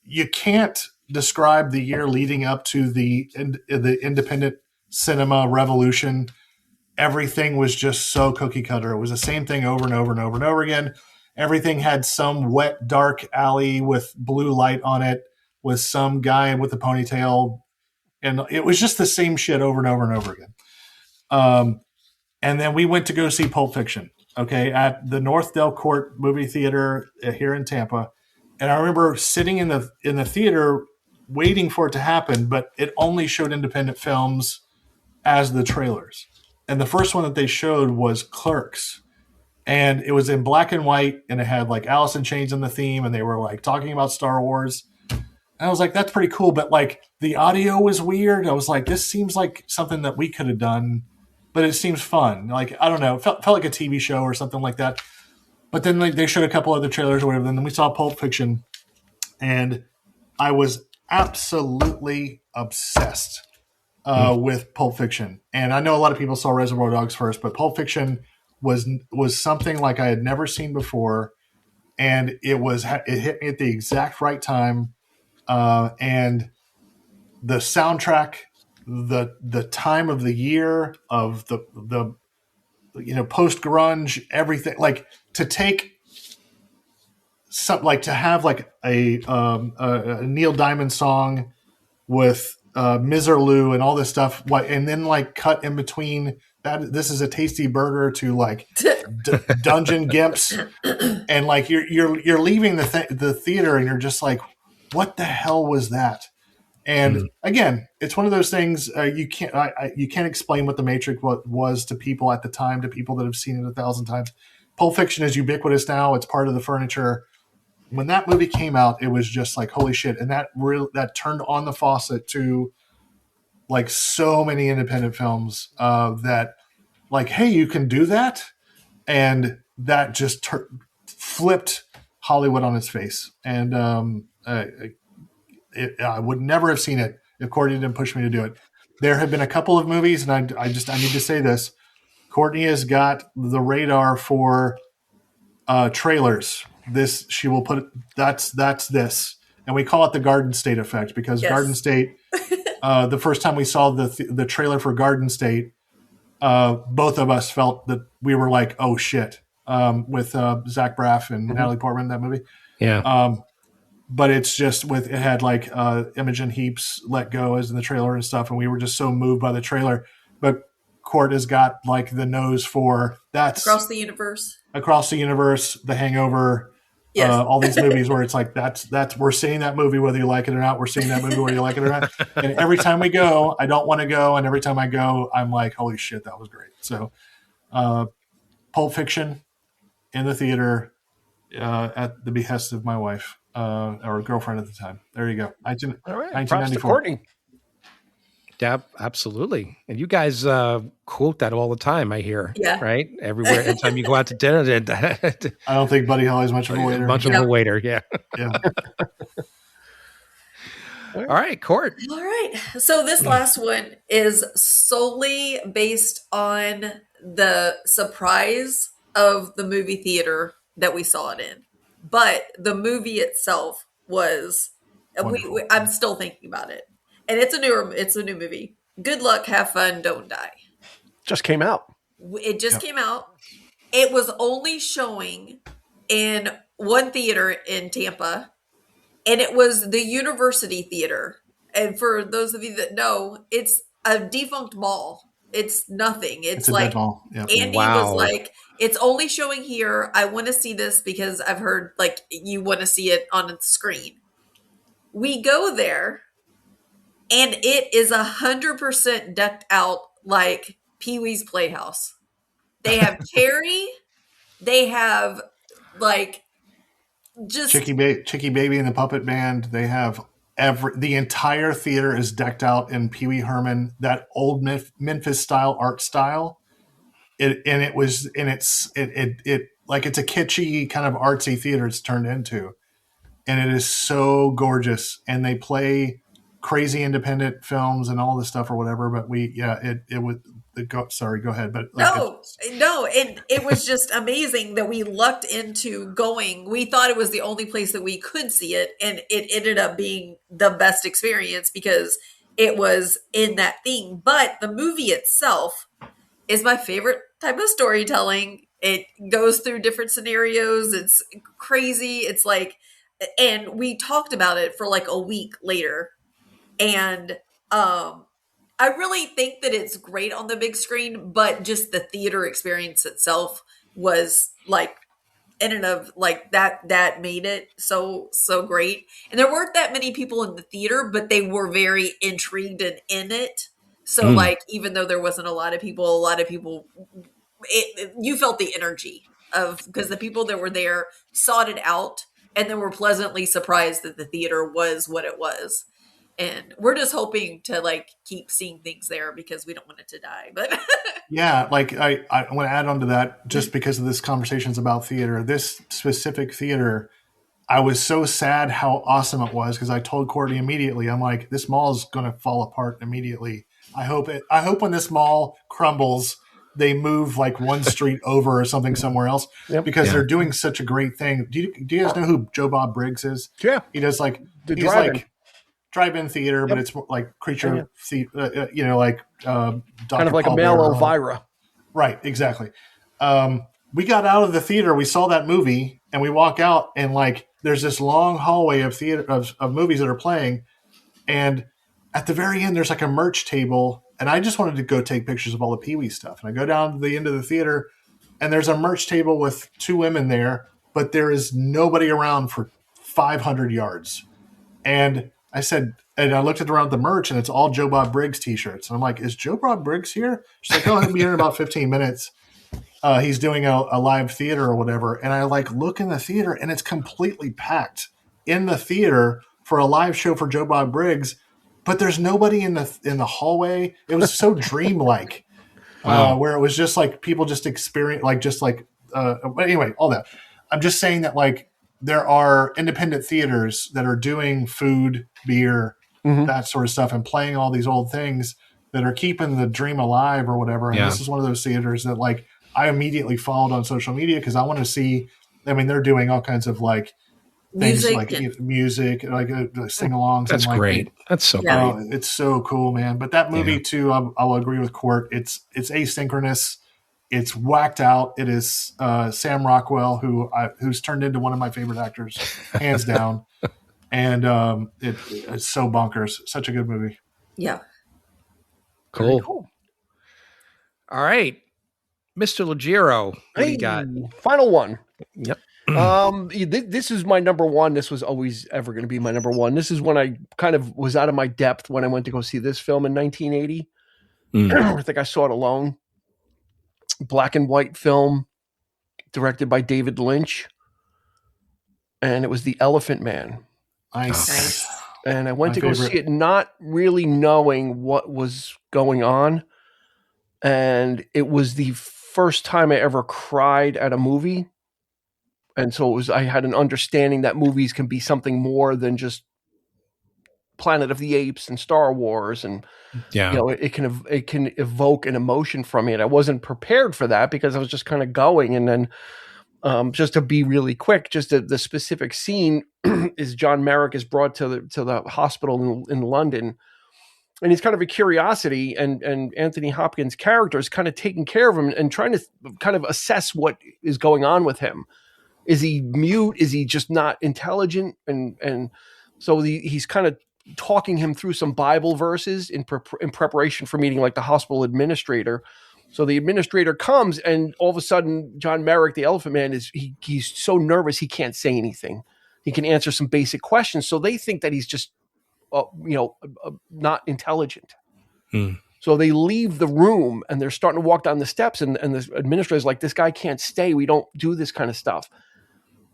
You can't describe the year leading up to the independent cinema revolution. Everything was just so cookie cutter. It was the same thing over and over and over and over again. Everything had some wet, dark alley with blue light on it, with some guy with a ponytail. And it was just the same shit over and over and over again. And then we went to go see Pulp Fiction, at the North Del Court movie theater here in Tampa. And I remember sitting in the theater waiting for it to happen, but it only showed independent films as the trailers. And the first one that they showed was Clerks. And it was in black and white, and it had like Alice in Chains in the theme, and they were like talking about Star Wars. And I was like, that's pretty cool. But like the audio was weird. I was like, this seems like something that we could have done, but it seems fun. Like, I don't know, it felt like a TV show or something like that. But then they showed a couple other trailers or whatever. And then we saw Pulp Fiction, and I was absolutely obsessed with Pulp Fiction. And I know a lot of people saw Reservoir Dogs first, but Pulp Fiction was something like I had never seen before, and it hit me at the exact right time. And the soundtrack, the time of the year of the post grunge, everything, like to take something like to have like a Neil Diamond song with Miserlou and all this stuff, and then like cut in between that. This is a tasty burger to like Dungeon Gimps, and like you're leaving the theater and you're just like, what the hell was that? And again, it's one of those things you can't explain what The Matrix was to people at the time, to people that have seen it 1,000 times. Pulp Fiction is ubiquitous now; it's part of the furniture. When that movie came out, it was just like holy shit, and that turned on the faucet to like so many independent films that like, hey, you can do that, and that just flipped Hollywood on its face. And I would never have seen it if Courtney didn't push me to do it. There have been a couple of movies, and I need to say this. Courtney has got the radar for trailers. This, she will put it, that's this. And we call it the Garden State effect, because Garden State, the first time we saw the trailer for Garden State, both of us felt that we were like, oh shit, with Zach Braff and Natalie Portman in that movie.
Yeah.
But it's just it had like Imogen Heap's Let Go as in the trailer and stuff. And we were just so moved by the trailer. But Court has got like the nose for. That's
Across the Universe.
Across the Universe, The Hangover. Yes. All these movies where it's like that's we're seeing that movie whether you like it or not. We're seeing that movie whether you like it or not. And every time we go, I don't want to go, and every time I go, I'm like, holy shit, that was great. So, Pulp Fiction in the theater at the behest of my wife or girlfriend at the time. There you go.
All right.
1994.
Props to Courtney.
Yeah, absolutely. And you guys quote that all the time, I hear.
Yeah.
Right? Everywhere. Every time you go out to dinner.
I don't think Buddy Holly's much of a waiter.
Much of a waiter, yeah.
Yeah.
All right, Court.
All right. So this last one is solely based on the surprise of the movie theater that we saw it in. But the movie itself was, I'm still thinking about it. And it's a new movie. Good Luck, Have Fun, Don't Die.
Just came out.
It just came out. It was only showing in one theater in Tampa, and it was the University Theater. And for those of you that know, it's a defunct mall. It's nothing. It's like
dead mall. Yep.
Andy was like, it's only showing here. I want to see this because I've heard like you want to see it on the screen. We go there. And it is 100% decked out like Pee-wee's Playhouse. They have Cherry. They have like just
Chicky Baby and the Puppet Band. They have the entire theater is decked out in Pee Wee Herman, that old Memphis style art style. It's like it's a kitschy kind of artsy theater it's turned into, and it is so gorgeous. And they play crazy independent films and all this stuff or whatever, but sorry, go ahead. But
no, and it was just amazing that we lucked into going. We thought it was the only place that we could see it, and it ended up being the best experience because it was in that theme. But the movie itself is my favorite type of storytelling. It goes through different scenarios. It's crazy. It's like, and we talked about it for like a week later. And I really think that it's great on the big screen, but just the theater experience itself was like in and of like that made it so great. And there weren't that many people in the theater, but they were very intrigued and in it. So like, even though there wasn't a lot of people, you felt the energy of, because the people that were there sought it out and then were pleasantly surprised that the theater was what it was. And we're just hoping to like keep seeing things there because we don't want it to die. But
yeah, like I want to add on to that just because of this conversation's about theater. This specific theater, I was so sad how awesome it was because I told Courtney immediately, I'm like, this mall is going to fall apart immediately. I hope when this mall crumbles, they move like one street over or something somewhere else because they're doing such a great thing. Do you guys know who Joe Bob Briggs is?
Yeah,
he does like drive-in theater, but it's like creature, like Dr.
kind of like
Paul
a male
Bear.
Elvira.
Right, exactly. We got out of the theater, we saw that movie, and we walk out, and like there's this long hallway of theater of movies that are playing, and at the very end there's like a merch table, and I just wanted to go take pictures of all the Pee-wee stuff, and I go down to the end of the theater, and there's a merch table with two women there, but there is nobody around for 500 yards, and I said, and I looked around the merch, and it's all Joe Bob Briggs t-shirts. And I'm like, is Joe Bob Briggs here? She's like, oh, he'll be here in about 15 minutes. He's doing a live theater or whatever. And I like look in the theater, and it's completely packed in the theater for a live show for Joe Bob Briggs. But there's nobody in the hallway. It was so dreamlike, where it was just like people just experience, but anyway, all that. I'm just saying that like, there are independent theaters that are doing food, beer, that sort of stuff, and playing all these old things that are keeping the dream alive or whatever. And this is one of those theaters that like I immediately followed on social media because I want to see. I mean, they're doing all kinds of like things music, like sing-alongs.
That's
and, like,
great. That's so great.
It's so cool, man. But that movie too, I'll agree with Court. It's asynchronous. It's whacked out. It is Sam Rockwell, who's turned into one of my favorite actors, hands down. And it's so bonkers. Such a good movie.
Yeah.
Cool. All right, Mr. Legiro, what do you got?
Final one.
Yep.
This is my number one. This was always ever going to be my number one. This is when I kind of was out of my depth when I went to go see this film in 1980. I think I saw it alone. Black and white film, directed by David Lynch, and it was The Elephant Man.
Nice.
And I went to go see it not really knowing what was going on, and it was the first time I ever cried at a movie. And so I had an understanding that movies can be something more than just Planet of the Apes and Star Wars. And, it can evoke an emotion from me. And I wasn't prepared for that because I was just kind of going. And then just to be really quick, just the specific scene is John Merrick is brought to the hospital in London. And he's kind of a curiosity, and Anthony Hopkins' character is kind of taking care of him and trying to kind of assess what is going on with him. Is he mute? Is he just not intelligent? And so he's kind of talking him through some Bible verses in preparation for meeting like the hospital administrator. So the administrator comes, and all of a sudden, John Merrick, the Elephant Man, he's so nervous he can't say anything. He can answer some basic questions. So they think that he's just not intelligent. So they leave the room, and they're starting to walk down the steps, and the administrator's like, "This guy can't stay. We don't do this kind of stuff."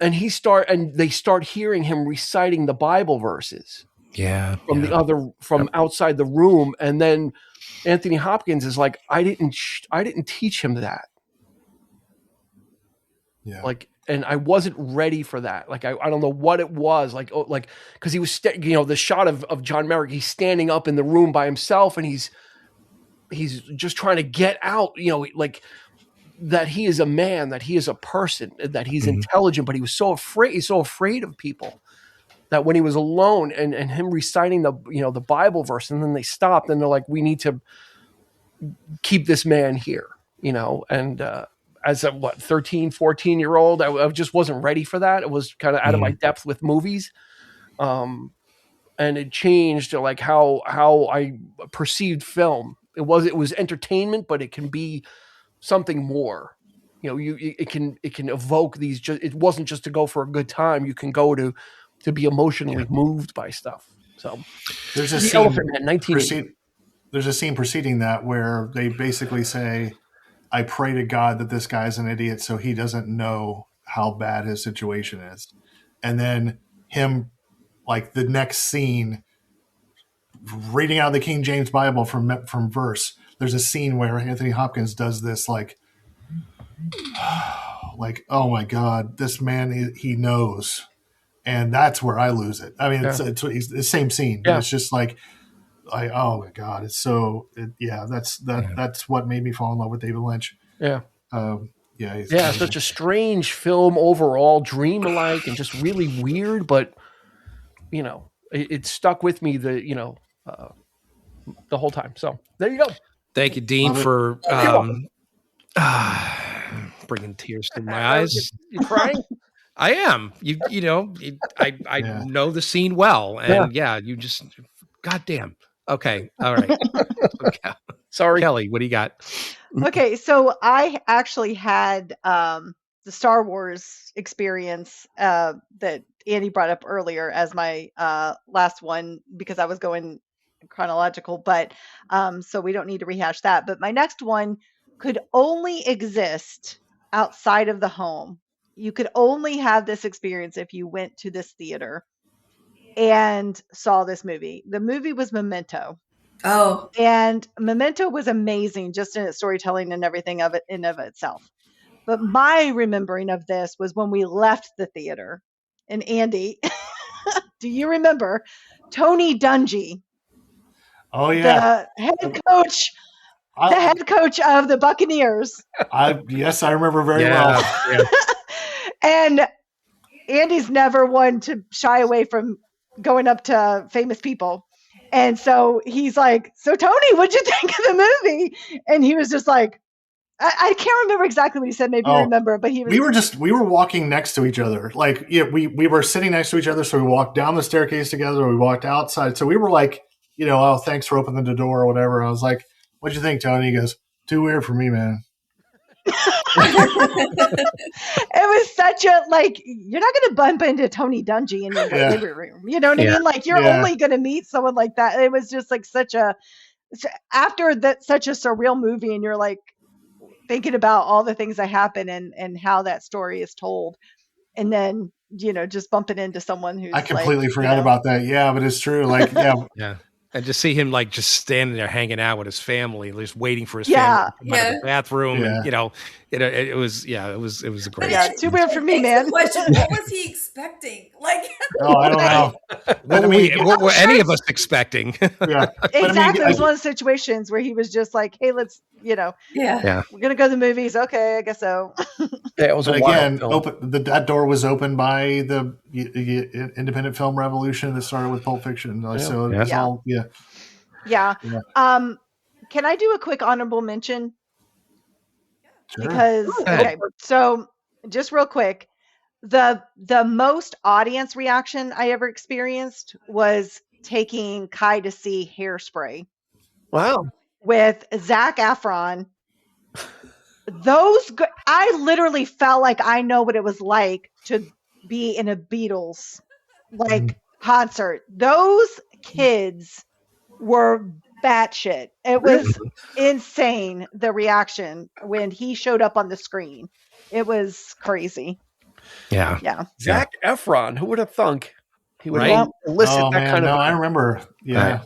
And they start hearing him reciting the Bible verses. From outside the room. And then Anthony Hopkins is like, I didn't teach him that. Yeah. And I wasn't ready for that. I don't know what it was cause he was, the shot of John Merrick, he's standing up in the room by himself, and he's just trying to get out, that he is a man, that he is a person, that he's intelligent, but he was so afraid. He's so afraid of people that when he was alone and him reciting the Bible verse, and then they stopped and they're like, we need to keep this man here, and as a 13, 14-year-old, I just wasn't ready for that. It was kind of out of my depth with movies. And it changed how I perceived film. It was entertainment, but it can be something more. It can evoke these. It wasn't just to go for a good time. You can go to be emotionally moved by stuff. So
there's a scene. There's a scene preceding that where they basically say, "I pray to God that this guy's an idiot, so he doesn't know how bad his situation is." And then him, the next scene, reading out of the King James Bible from verse. There's a scene where Anthony Hopkins does this oh my God, this man, he knows. And that's where I lose it. I mean, it's the same scene. Yeah. It's just oh my God, it's so, that's what made me fall in love with David Lynch.
Yeah. Such a strange film overall, dreamlike and just really weird, but it stuck with me the whole time. So there you go.
Thank you, Dean, for bringing tears to my eyes.
You crying?
I am. I know the scene well, and you just, goddamn. Okay, all right. Okay.
Sorry,
Kelly. What do you got?
Okay, so I actually had the Star Wars experience that Andy brought up earlier as my last one because I was going chronological, but so we don't need to rehash that. But my next one could only exist outside of the home. You could only have this experience if you went to this theater and saw this movie. The movie was Memento.
Oh.
And Memento was amazing just in its storytelling and everything of it in of itself. But my remembering of this was when we left the theater. And Andy, do you remember Tony Dungy?
Oh yeah,
the head coach of the Buccaneers.
Yes, I remember very well. Yeah.
And Andy's never one to shy away from going up to famous people, and so he's like, "So Tony, what'd you think of the movie?" And he was just like, I can't remember exactly what he said. Maybe you remember, but he was.
We were walking next to each other. We were sitting next to each other. So we walked down the staircase together. We walked outside. So we were like, oh, thanks for opening the door or whatever. I was like, what'd you think, Tony? He goes, Too weird for me, man.
It was such a, like, you're not going to bump into Tony Dungy in your living room. You know what I mean? Like, you're only going to meet someone like that. It was just like such a, after that, such a surreal movie, and you're like thinking about all the things that happen and how that story is told. And then, you know, just bumping into someone who's,
I completely forgot about that. Yeah, but it's true. Like,
yeah. And just see him like just standing there hanging out with his family, just waiting for his family to come out of the bathroom. And, you know, it was a great.
Yeah, too weird for me, man.
Question: what was he expecting? Like,
I don't know.
What were any of us expecting?
Yeah,
exactly. It was one of the situations where he was just like, "Hey, let's, you know, we're gonna go to the movies. Okay, I guess so."
It was
that door was opened by the independent film revolution that started with Pulp Fiction. So it's all
Can I do a quick honorable mention?
Sure.
Because so just real quick, the most audience reaction I ever experienced was taking Kai to see Hairspray.
Wow.
With Zac Efron. I literally felt like I know what it was like to be in a Beatles concert. Those kids were batshit. It was insane, the reaction when he showed up on the screen. It was crazy.
Yeah.
Zac Efron, who would have thunk he would elicit that kind of.
I remember. Yeah.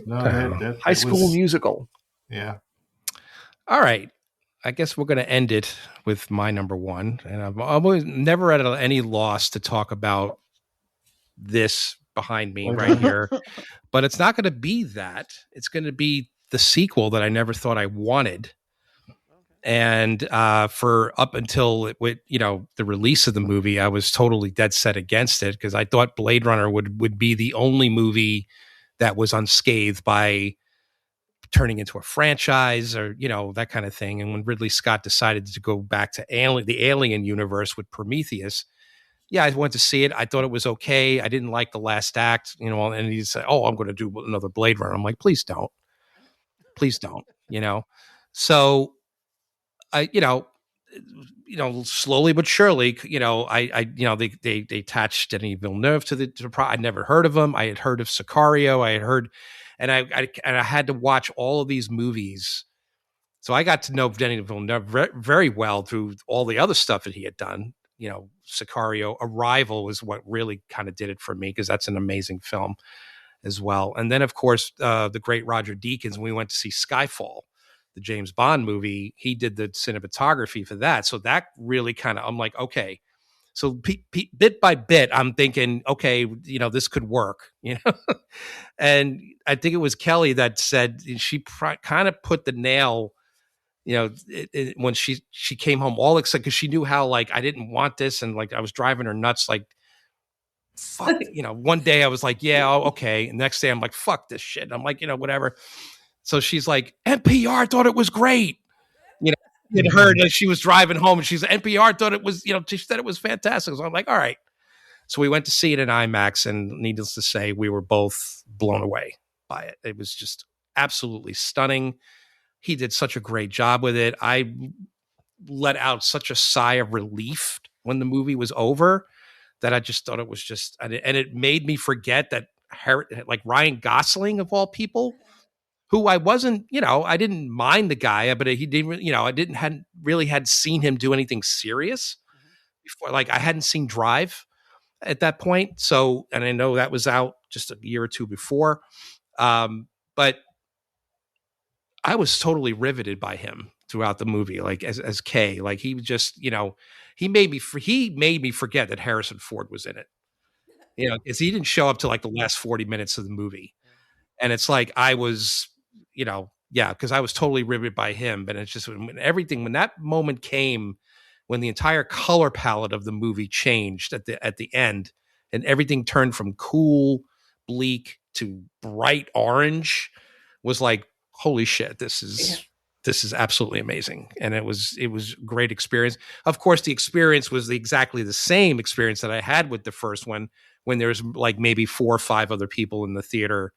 High School Musical.
Yeah.
All right. I guess we're going to end it with my number one. And I'm always never at any loss to talk about this behind me right here. But it's not going to be that. It's going to be the sequel that I never thought I wanted. And for up until the release of the movie, I was totally dead set against it because I thought Blade Runner would be the only movie that was unscathed by turning into a franchise or, that kind of thing. And when Ridley Scott decided to go back to the Alien universe with Prometheus, I went to see it. I thought it was okay. I didn't like the last act, and he said, "Oh, I'm going to do another Blade Runner." I'm like, please don't. So I, slowly but surely, they attached Denis Villeneuve to the I'd never heard of him. I had heard of Sicario. I had heard, and I had to watch all of these movies. So I got to know Denis Villeneuve very well through all the other stuff that he had done. Sicario, Arrival was what really kind of did it for me because that's an amazing film as well. And then, of course, the great Roger Deakins, when we went to see Skyfall, the James Bond movie, he did the cinematography for that. So that really I'm like, okay. So bit by bit, I'm thinking, okay, this could work, And I think it was Kelly that said she kind of put the nail, when she came home all excited because she knew how I didn't want this and I was driving her nuts fuck, one day I was like, okay. And the next day I'm like, fuck this shit. I'm like, whatever. So she's like, NPR thought it was great. It heard that she was driving home and she's NPR thought it was, she said it was fantastic. So I'm like, all right. So we went to see it in IMAX and needless to say, we were both blown away by it. It was just absolutely stunning. He did such a great job with it. I let out such a sigh of relief when the movie was over that I just thought it was just, and it made me forget that Ryan Gosling of all people, who I wasn't, I didn't mind the guy, but he didn't, I hadn't really seen him do anything serious before. I hadn't seen Drive at that point. So, and I know that was out just a year or two before. But I was totally riveted by him throughout the movie, as Kay, he was just, he made me forget that Harrison Ford was in it, because he didn't show up to the last 40 minutes of the movie. And it's I was, because I was totally riveted by him. But it's just when that moment came, when the entire color palette of the movie changed at the end, and everything turned from cool, bleak to bright orange, was holy shit, this is absolutely amazing. And it was a great experience. Of course, the experience was exactly the same experience that I had with the first one, when there's maybe 4 or 5 other people in the theater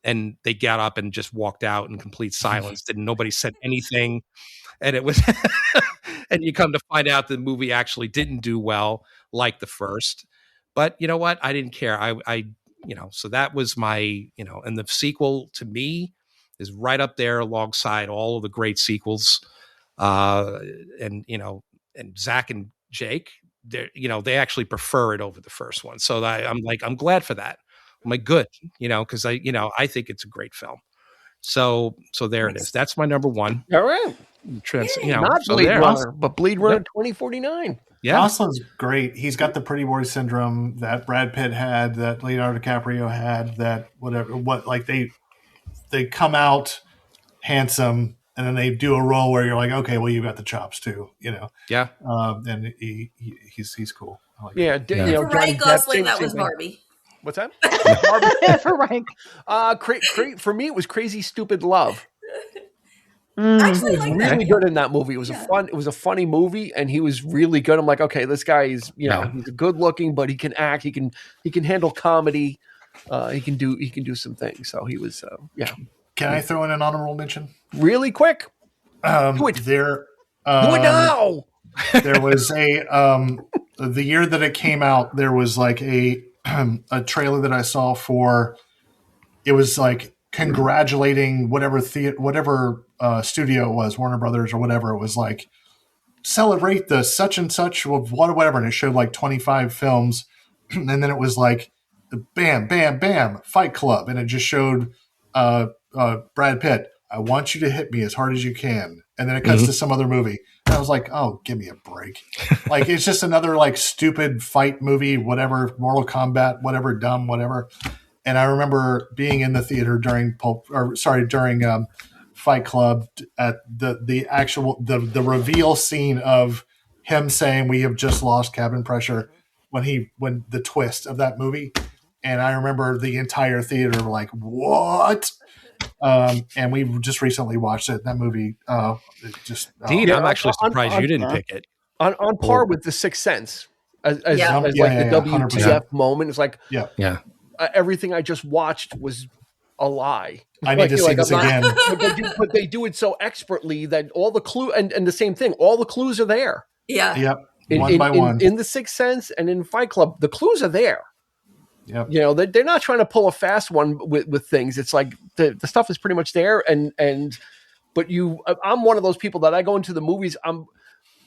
and they got up and just walked out in complete silence. Nobody said anything. and it was, and you come to find out the movie actually didn't do well like the first. But you know what? I didn't care. I so that was my, and the sequel to me is right up there alongside all of the great sequels. And Zach and Jake, they actually prefer it over the first one. So I'm glad for that. I'm like, good, because I think it's a great film. So there it is. That's my number one.
All right. Not Blade Runner, but Blade Runner 2049.
Yeah.
Gosling's great. He's got the pretty boy syndrome that Brad Pitt had, that Leonardo DiCaprio had, that they come out handsome and then they do a role where you're like, okay, well, you got the chops too,
Yeah.
And he's cool.
For Ryan Gosling, that was Barbie.
What's that?
For Ryan.
For me, it was Crazy Stupid Love.
Actually,
he was really good in that movie. It was a funny movie, and he was really good. I'm like, okay, this guy is, he's good looking, but he can act. He can handle comedy. He can do some things. So he was,
Can I throw in an honorable mention?
Really quick.
Do it.
Do it now.
There was the year that it came out, there was like a trailer that I saw for. It was like congratulating whatever studio it was, Warner Brothers or whatever. It was like, celebrate the such and such of whatever, and it showed like 25 films, and then it was like, bam, bam, bam, Fight Club, and it just showed Brad Pitt. I want you to hit me as hard as you can, and then it cuts to some other movie. And I was like, oh, give me a break! Like, it's just another like stupid fight movie, whatever, Mortal Kombat, whatever, dumb, whatever. And I remember being in the theater during Fight Club at the reveal scene of him saying, "We have just lost cabin pressure," when the twist of that movie. And I remember the entire theater like, what? And we just recently watched it. That movie,
Dean, I'm actually surprised you didn't pick it.
On par with The Sixth Sense, as the WTF moment. It's like, everything I just watched was a lie.
I need to see this again.
But they do it so expertly that all the clue and the same thing, all the clues are there.
Yeah.
Yep. One by one.
In The Sixth Sense and in Fight Club, the clues are there.
Yep.
They're not trying to pull a fast one with things. It's like the stuff is pretty much there. But I'm one of those people that I go into the movies.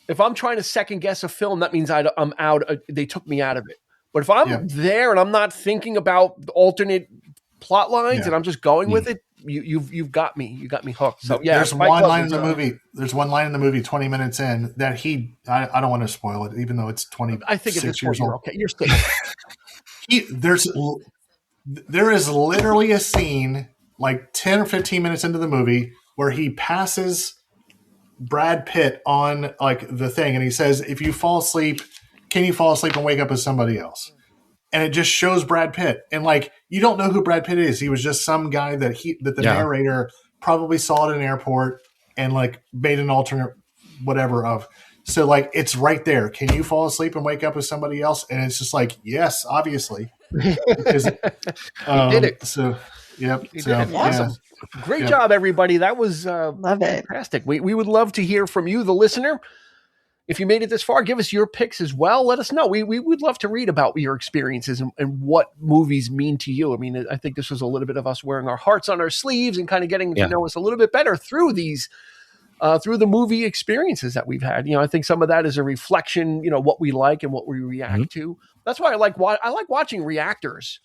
If I'm trying to second guess a film, that means I'm out. They took me out of it. But if I'm there and I'm not thinking about the alternate plot lines and I'm just going with it, you've got me. You got me hooked. So
there's one line in the movie. There's one line in the movie 20 minutes in that I don't want to spoil it, even though it's 20.
I think it's years old. Okay, you're safe.
There is literally a scene like 10 or 15 minutes into the movie where he passes Brad Pitt on like the thing, and he says, "If you fall asleep, can you fall asleep and wake up as somebody else?" And it just shows Brad Pitt, and like you don't know who Brad Pitt is. He was just some guy that the narrator probably saw at an airport and like made an alternate whatever of. So like it's right there. Can you fall asleep and wake up as somebody else? And it's just like, yes, obviously. Because,
he did it.
So yep.
He did it. Awesome. Great job, everybody. That was
love it.
Fantastic. We would love to hear from you, the listener. If you made it this far, give us your picks as well. Let us know. We would love to read about your experiences and what movies mean to you. I mean, I think this was a little bit of us wearing our hearts on our sleeves and kind of getting to know us a little bit better through these through the movie experiences that we've had. I think some of that is a reflection, what we like and what we react to. That's why I like watching reactors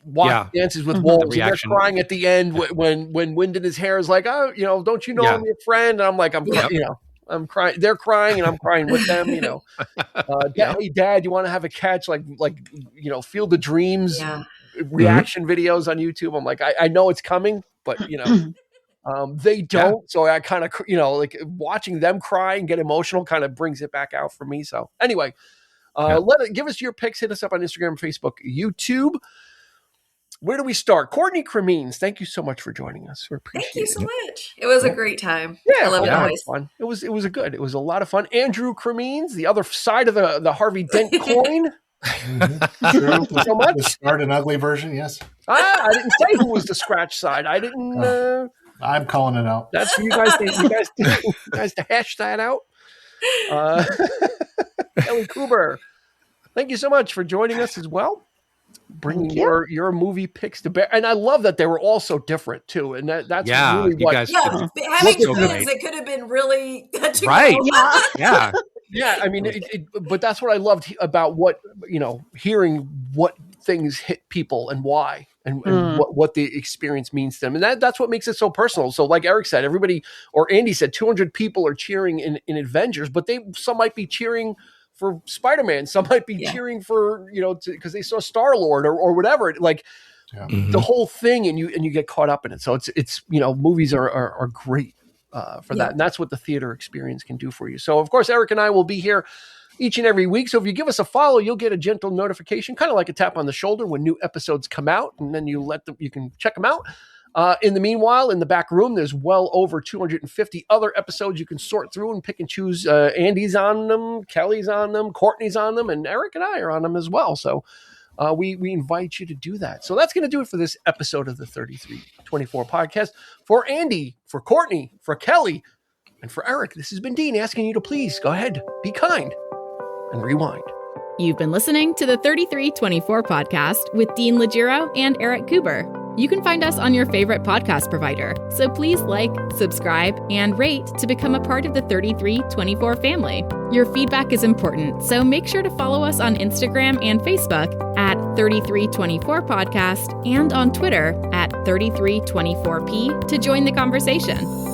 watch Dances with Wolves. And they're crying at the end when Wind in his hair is like, oh, don't you know I'm your friend? And I'm like, I'm crying. They're crying and I'm crying with them. Hey, Dad, you want to have a catch? Like Field of Dreams reaction videos on YouTube. I'm like, I know it's coming, but they don't. So I kind of, like watching them cry and get emotional kind of brings it back out for me. So anyway, give us your picks. Hit us up on Instagram, Facebook, YouTube. Where do we start? Courtney Cremines, thank you so much for joining us. We appreciate it.
Thank you so much. It was a great time.
Yeah,
I love it always.
Fun. It was a lot of fun. Andrew Cremines, the other side of the Harvey Dent coin.
True. So much. The smart and ugly version, yes.
I didn't say who was the scratch side. I didn't.
I'm calling it out.
That's for you guys. You guys to hash that out. Kelly Kuber, thank you so much for joining us as well. Bringing your movie picks to bear, and I love that they were all so different too. And that's really what.
Having twins, it could have been really
right.
Yeah. I mean, but that's what I loved about what hearing what things hit people and why, and what the experience means to them, and that's what makes it so personal. So, like Eric said, everybody, or Andy said, 200 people are cheering in Avengers, but some might be cheering for Spider-Man. Some might be cheering for, because they saw Star-Lord or whatever. Like the whole thing, and you get caught up in it. So it's movies are great for that. And that's what the theater experience can do for you. So of course, Eric and I will be here each and every week. So if you give us a follow, you'll get a gentle notification, kind of like a tap on the shoulder when new episodes come out, and then you can check them out. In the meanwhile, in the back room, there's well over 250 other episodes you can sort through and pick and choose. Andy's on them, Kelly's on them, Courtney's on them, and Eric and I are on them as well. So we invite you to do that. So that's going to do it for this episode of the 3324 podcast. For Andy, for Courtney, for Kelly, and for Eric, this has been Dean asking you to please go ahead, be kind, and rewind.
You've been listening to the 3324 podcast with Dean Legiro and Eric Kuber. You can find us on your favorite podcast provider, so please like, subscribe, and rate to become a part of the 3324 family. Your feedback is important, so make sure to follow us on Instagram and Facebook at 3324 podcast and on Twitter at 3324p to join the conversation.